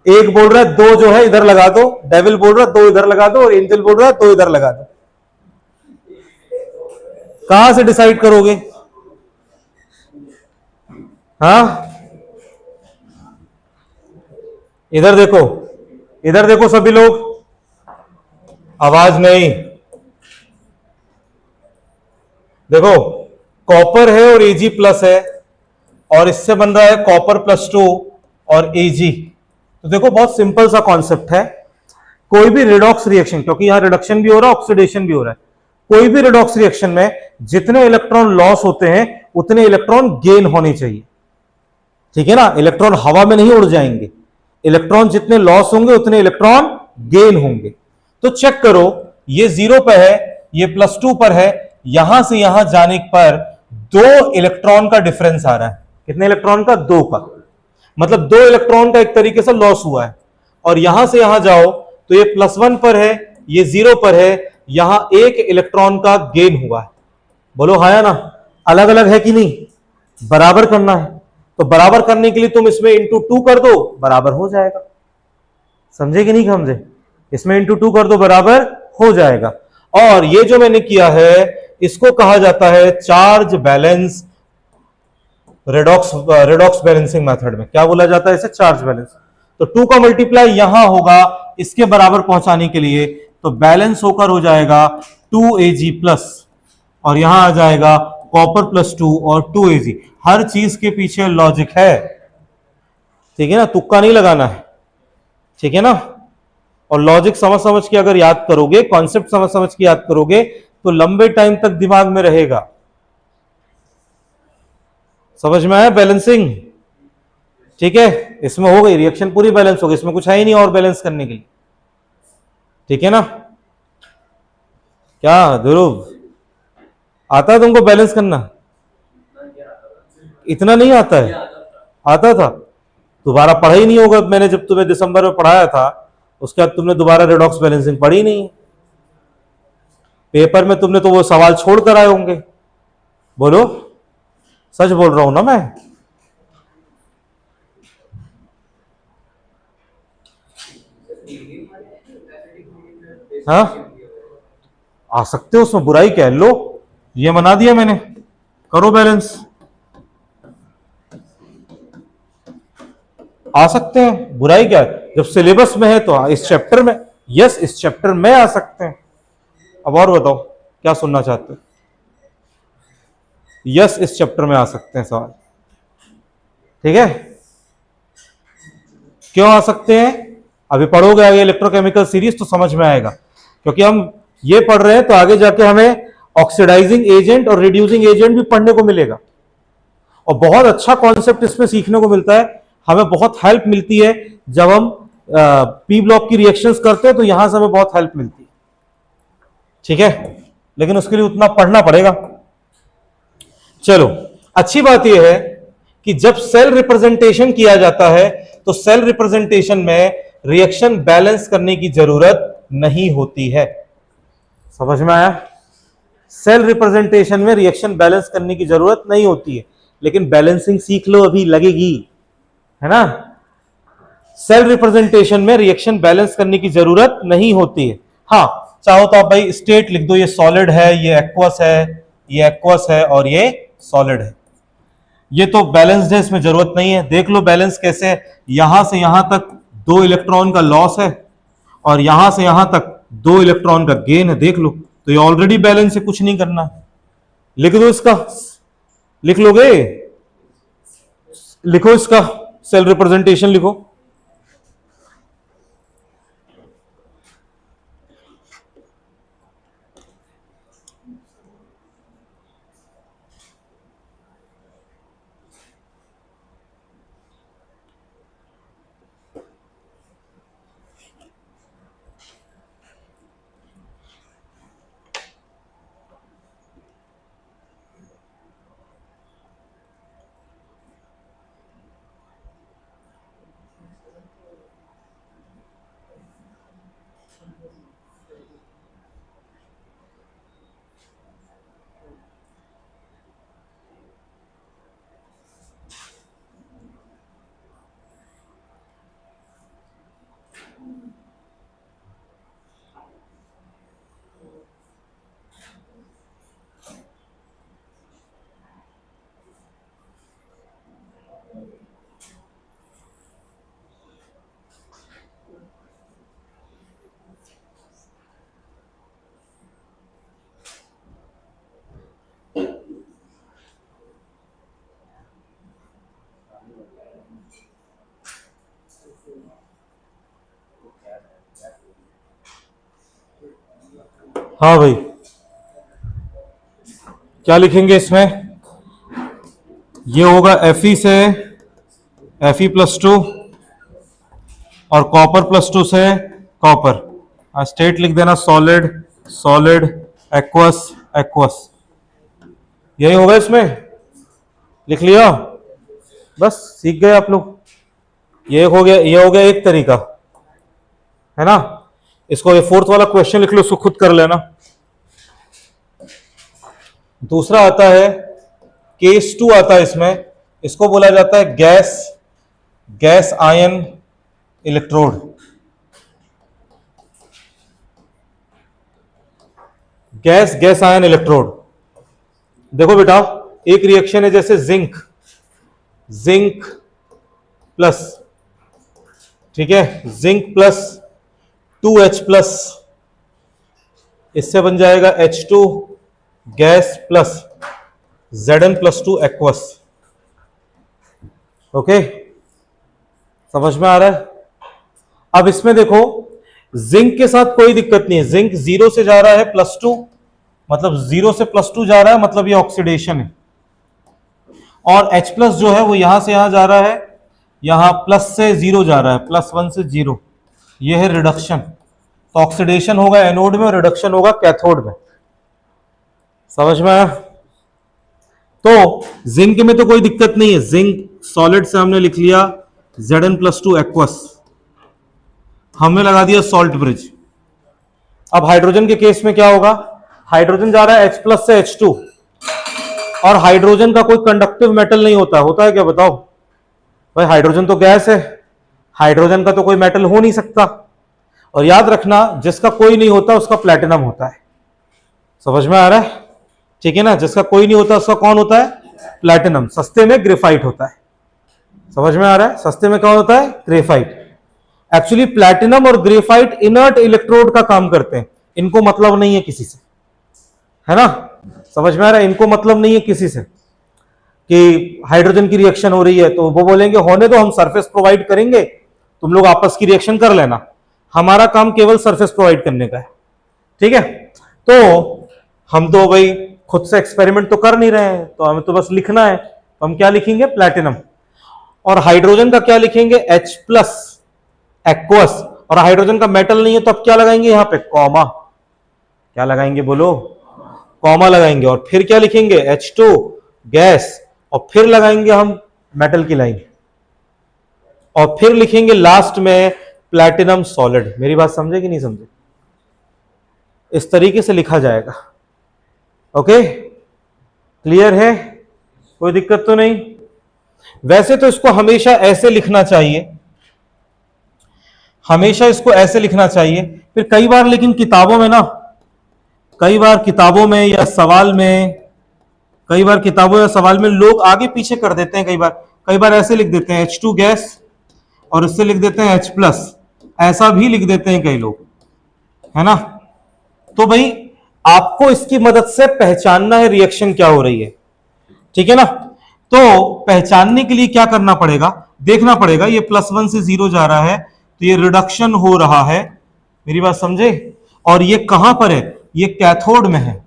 एक बोल रहा है 2 जो है इधर लगा दो, डेविल बोल रहा है 2 इधर लगा दो, और एंजल बोल रहा है 2 इधर लगा दो। कहां से डिसाइड करोगे? हाँ इधर देखो, इधर देखो सभी लोग, आवाज नहीं। देखो कॉपर है और Ag प्लस है, और इससे बन रहा है कॉपर +2 और Ag। तो देखो बहुत सिंपल सा कॉन्सेप्ट है। कोई भी रिडॉक्स रिएक्शन, क्योंकि यहां रिडक्शन भी हो रहा है ऑक्सीडेशन भी हो रहा है, कोई भी रिडॉक्स रिएक्शन में जितने इलेक्ट्रॉन लॉस होते हैं उतने इलेक्ट्रॉन गेन होने चाहिए, ठीक है ना। इलेक्ट्रॉन हवा में नहीं उड़ जाएंगे, इलेक्ट्रॉन जितने लॉस होंगे उतने इलेक्ट्रॉन गेन होंगे। तो चेक करो, ये 0 पर है, ये +2 पर है, यहां से यहां जाने पर 2 इलेक्ट्रॉन का डिफरेंस आ रहा है। कितने इलेक्ट्रॉन का? 2 का, मतलब 2 इलेक्ट्रॉन का एक तरीके से लॉस हुआ है। और यहां से यहां जाओ तो ये +1 पर है, ये 0 पर है, यहां 1 इलेक्ट्रॉन का गेन हुआ है। बोलो हाँ या ना? अलग अलग है कि नहीं? बराबर करना है, तो बराबर करने के लिए तुम इसमें ×2 कर दो, बराबर हो जाएगा। समझे कि नहीं समझे? इसमें ×2 कर दो, बराबर हो जाएगा। और ये जो मैंने किया है इसको कहा जाता है charge balance, redox balancing method में क्या बोला जाता है इसे? Charge balance. तो 2 का मल्टीप्लाई यहां होगा इसके बराबर पहुंचाने के लिए, तो बैलेंस होकर हो जाएगा 2Ag प्लस, और यहां आ जाएगा कॉपर +2 और 2Ag। हर चीज के पीछे लॉजिक है, ठीक है ना, तुक्का नहीं लगाना है, ठीक है ना। और लॉजिक समझ समझ के अगर याद करोगे, कॉन्सेप्ट समझ समझ के याद करोगे, तो लंबे टाइम तक दिमाग में रहेगा। समझ में आया बैलेंसिंग? ठीक है, इसमें हो गई रिएक्शन पूरी बैलेंस हो गई, इसमें कुछ है ही नहीं और बैलेंस करने के लिए, ठीक है ना। क्या ध्रुव, आता है तुमको बैलेंस करना? इतना नहीं आता है? आता था, दोबारा पढ़ा ही नहीं होगा। मैंने जब तुम्हें दिसंबर में पढ़ाया था उसके बाद तुमने दोबारा रेडॉक्स बैलेंसिंग पढ़ी नहीं। पेपर में तुमने तो वो सवाल छोड़ कर आए होंगे। बोलो, सच बोल रहा हूं ना मैं? हाँ आ सकते हो, उसमें बुराई क्या है? लो ये बना दिया मैंने, करो बैलेंस, आ सकते हैं, बुराई क्या है? जब सिलेबस में है तो इस चैप्टर में यस इस चैप्टर में आ सकते हैं। अब और बताओ क्या सुनना चाहते हो? यस इस चैप्टर में आ सकते हैं सवाल, ठीक है। क्यों आ सकते हैं? अभी पढ़ोगे आगे इलेक्ट्रोकेमिकल सीरीज तो समझ में आएगा, क्योंकि हम ये पढ़ रहे हैं तो आगे जाके हमें ऑक्सीडाइजिंग एजेंट और रिड्यूसिंग एजेंट भी पढ़ने को मिलेगा, और बहुत अच्छा कॉन्सेप्ट इसमें सीखने को मिलता है। हमें बहुत हेल्प मिलती है जब हम पी ब्लॉक की रिएक्शंस करते हैं, तो यहां से हमें बहुत हेल्प मिलती है, ठीक है। लेकिन उसके लिए उतना पढ़ना पड़ेगा। चलो, अच्छी बात यह है कि जब सेल रिप्रेजेंटेशन किया जाता है तो सेल रिप्रेजेंटेशन में रिएक्शन बैलेंस करने की जरूरत नहीं होती है। समझ में आया? सेल रिप्रेजेंटेशन में रिएक्शन बैलेंस करने की जरूरत नहीं होती है, लेकिन बैलेंसिंग सीख लो, अभी लगेगी, है ना। सेल रिप्रेजेंटेशन में रिएक्शन बैलेंस करने की जरूरत नहीं होती है। हाँ, चाहो तो आप भाई स्टेट लिख दो, ये सॉलिड है, ये एक्वस है, ये एक्वस है और ये सॉलिड है। ये तो बैलेंस्ड है, इसमें जरूरत नहीं है। देख लो बैलेंस कैसे है। यहां से यहां तक 2 इलेक्ट्रॉन का लॉस है और यहां से यहां तक 2 इलेक्ट्रॉन का गेन है। देख लो, तो ये ऑलरेडी बैलेंस है, कुछ नहीं करना है। लिख दो इसका, लिख लोगे? लिखो इसका सेल रिप्रेजेंटेशन लिखो। हाँ भाई, क्या लिखेंगे इसमें? ये होगा Fe से Fe+2 और कॉपर +2 से कॉपर। स्टेट लिख देना सॉलिड सॉलिड एक्वस एक्वस। यही होगा इसमें, लिख लिया? बस सीख गए आप लोग। ये हो गया, ये हो गया एक तरीका, है ना। इसको ये 4th वाला क्वेश्चन लिख लो, उसको खुद कर लेना। दूसरा आता है केस 2 आता है इसमें, इसको बोला जाता है gas gas ion electrode. Gas ion electrode. देखो बेटा, एक रिएक्शन है जैसे जिंक प्लस, ठीक है, जिंक प्लस 2H+, इससे बन जाएगा H2 gas plus Zn+2 aqueous. Okay, समझ में आ रहा है? अब इसमें देखो, जिंक के साथ कोई दिक्कत नहीं है। जिंक 0 से जा रहा है +2, मतलब 0 से +2 जा रहा है, मतलब ये ऑक्सीडेशन है। और H+ जो है वो यहां से यहां जा रहा है, यहां प्लस से 0 जा रहा है, +1 से 0, ये है रिडक्शन। तो ऑक्सीडेशन होगा एनोड में और रिडक्शन होगा कैथोड में। समझ में आया? तो जिंक में तो कोई दिक्कत नहीं है, जिंक सॉलिड से हमने लिख लिया Zn+2 एक्वस, हमने लगा दिया सॉल्ट ब्रिज। अब हाइड्रोजन के केस में क्या होगा? हाइड्रोजन जा रहा है H+ से H2, और हाइड्रोजन का कोई कंडक्टिव मेटल नहीं होता। होता है क्या बताओ भाई? हाइड्रोजन तो गैस है, हाइड्रोजन का तो कोई मेटल हो नहीं सकता। और याद रखना, जिसका कोई नहीं होता उसका प्लैटिनम होता है। समझ में आ रहा है? ठीक है ना, जिसका कोई नहीं होता उसका कौन होता है? प्लैटिनम। सस्ते में ग्रेफाइट होता है। समझ में आ रहा है? सस्ते में कौन होता है? ग्रेफाइट। एक्चुअली प्लैटिनम और ग्रेफाइट इनर्ट इलेक्ट्रोड का काम करते हैं, इनको मतलब नहीं है किसी से, है ना, समझ में आ रहा है, इनको मतलब नहीं है किसी से कि हाइड्रोजन की रिएक्शन हो रही है तो वो बोलेंगे होने दो, हम सरफेस प्रोवाइड करेंगे, तुम लोग आपस की रिएक्शन कर लेना, हमारा काम केवल सरफेस प्रोवाइड करने का है, ठीक है। तो हम तो भाई खुद से एक्सपेरिमेंट तो कर नहीं रहे हैं, तो हमें तो बस लिखना है, तो हम क्या लिखेंगे, प्लैटिनम, और हाइड्रोजन का क्या लिखेंगे, H प्लस एक्वस, और हाइड्रोजन का मेटल नहीं है तो अब क्या लगाएंगे यहां पे, कॉमा, क्या लगाएंगे बोलो, कॉमा लगाएंगे, और फिर क्या लिखेंगे, H2 गैस, और फिर लगाएंगे हम मेटल की लाइन, और फिर लिखेंगे लास्ट में प्लैटिनम सॉलिड। मेरी बात समझे कि नहीं समझे, इस तरीके से लिखा जाएगा, ओके, क्लियर है, कोई दिक्कत तो नहीं। वैसे तो इसको हमेशा ऐसे लिखना चाहिए, हमेशा इसको ऐसे लिखना चाहिए, फिर कई बार लेकिन किताबों में ना, कई बार किताबों में या सवाल में, कई बार किताबों या सवाल में लोग आगे पीछे कर देते हैं, कई बार ऐसे लिख देते हैं H2 गैस और इससे लिख देते हैं H प्लस, ऐसा भी लिख देते हैं कई लोग, है ना। तो भाई आपको इसकी मदद से पहचानना है रिएक्शन क्या हो रही है, ठीक है ना। तो पहचानने के लिए क्या करना पड़ेगा, देखना पड़ेगा, ये +1 से 0 जा रहा है तो ये रिडक्शन हो रहा है, मेरी बात समझे, और ये कहां पर है, ये कैथोड में है,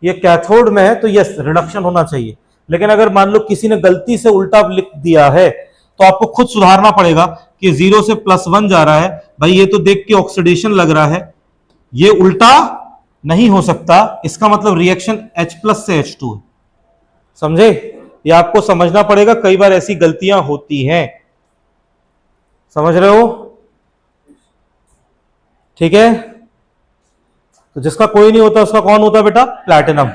ये कैथोड में है, तो यस रिडक्शन होना चाहिए। लेकिन अगर मान लो किसी ने गलती से उल्टा लिख दिया है तो आपको खुद सुधारना पड़ेगा कि 0 से +1 जा रहा है, भाई ये तो देख के ऑक्सीडेशन लग रहा है, ये उल्टा नहीं हो सकता, इसका मतलब रिएक्शन H प्लस से H2 है, समझे, ये आपको समझना पड़ेगा, कई बार ऐसी गलतियां होती हैं, समझ रहे हो, ठीक है। तो जिसका कोई नहीं होता उसका कौन होता है बेटा, प्लैटिनम।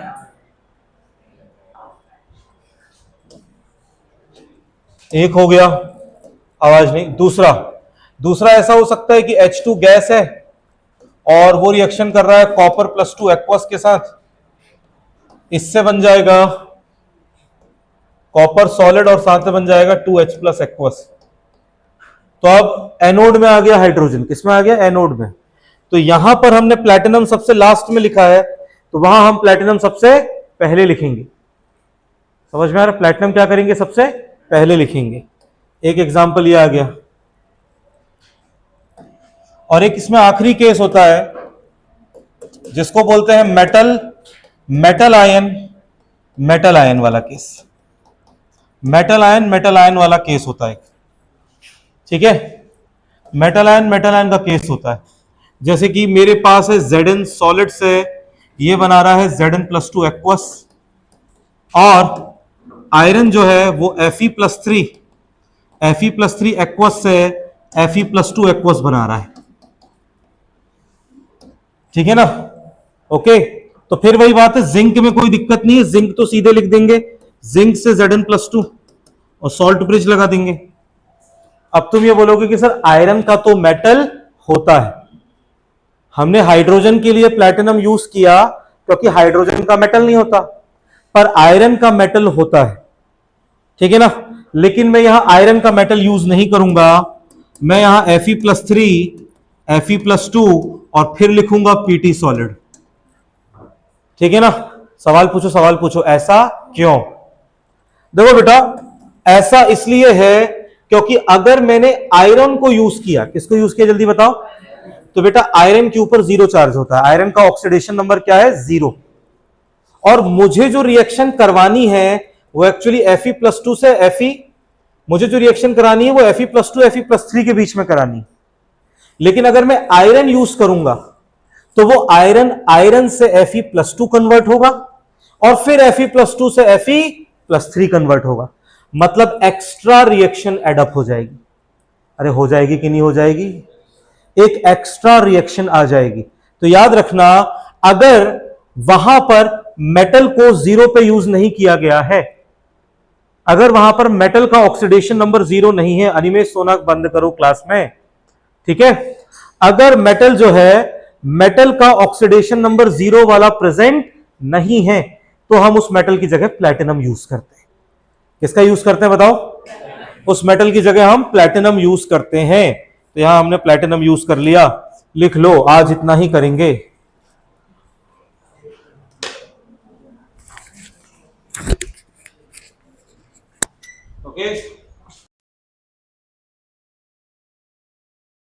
एक हो गया, आवाज नहीं, दूसरा, दूसरा ऐसा हो सकता है कि H2 गैस है और वो रिएक्शन कर रहा है कॉपर +2 एक्वस के साथ, इससे बन जाएगा कॉपर सॉलिड और साथ में बन जाएगा 2H प्लस एक्वस। तो अब एनोड में आ गया हाइड्रोजन, किसमें आ गया, एनोड में। तो यहां पर हमने प्लैटिनम सबसे लास्ट में लिखा है, तो वहां हम प्लैटिनम सबसे पहले लिखेंगे, समझ में आ रहा है, प्लैटिनम क्या करेंगे, सबसे पहले लिखेंगे। एक एग्जांपल ये आ गया, और एक इसमें आखिरी केस होता है जिसको बोलते हैं मेटल आयन वाला केस, मेटल आयन वाला केस होता है, ठीक है, मेटल आयन का केस होता है। जैसे कि मेरे पास है Zn सॉलिड से ये बना रहा है Zn+2 एक्वस, और आयरन जो है वो Fe+3 एक्वस से Fe+2 एक्वस बना रहा है, ठीक है ना, ओके। तो फिर वही बात है, जिंक में कोई दिक्कत नहीं है, जिंक तो सीधे लिख देंगे, जिंक से Zn+2 और सॉल्ट ब्रिज लगा देंगे। अब तुम ये बोलोगे कि सर आयरन का तो मेटल होता है, हमने हाइड्रोजन के लिए प्लैटिनम यूज किया क्योंकि हाइड्रोजन का मेटल नहीं होता, पर आयरन का मेटल होता है, ठीक है ना। लेकिन मैं यहां आयरन का मेटल यूज नहीं करूंगा, मैं यहां Fe+2 और फिर लिखूंगा Pt सॉलिड, ठीक है ना। सवाल पूछो, ऐसा क्यों, देखो बेटा ऐसा इसलिए है क्योंकि अगर मैंने आयरन को यूज किया, किसको यूज किया जल्दी बताओ, तो बेटा आयरन के ऊपर 0 चार्ज होता है, आयरन का ऑक्सीडेशन नंबर क्या है, 0, और मुझे जो रिएक्शन करवानी है वो एक्चुअली Fe+2 से Fe, मुझे जो रिएक्शन करानी है वो Fe+2 Fe+3 के बीच में करानी है। लेकिन अगर मैं आयरन यूज करूंगा तो वो आयरन से Fe+2 कन्वर्ट होगा और फिर Fe+2 से Fe+3 कन्वर्ट होगा, मतलब एक्स्ट्रा रिएक्शन एडअप हो जाएगी। अरे हो जाएगी कि नहीं हो जाएगी, एक एक्स्ट्रा रिएक्शन आ जाएगी। तो याद रखना, अगर वहां पर मेटल को 0 पे यूज नहीं किया गया है, अगर वहां पर मेटल का ऑक्सीडेशन नंबर 0 नहीं है, अनिमेश सोना बंद करो क्लास में, ठीक है, अगर मेटल जो है मेटल का ऑक्सीडेशन नंबर 0 वाला प्रेजेंट नहीं है तो हम उस मेटल की जगह प्लैटिनम यूज करते हैं। किसका यूज करते हैं बताओ, उस मेटल की जगह हम प्लैटिनम यूज करते हैं, तो यहां हमने प्लेटिनम यूज कर लिया, लिख लो आज इतना ही करेंगे। ओके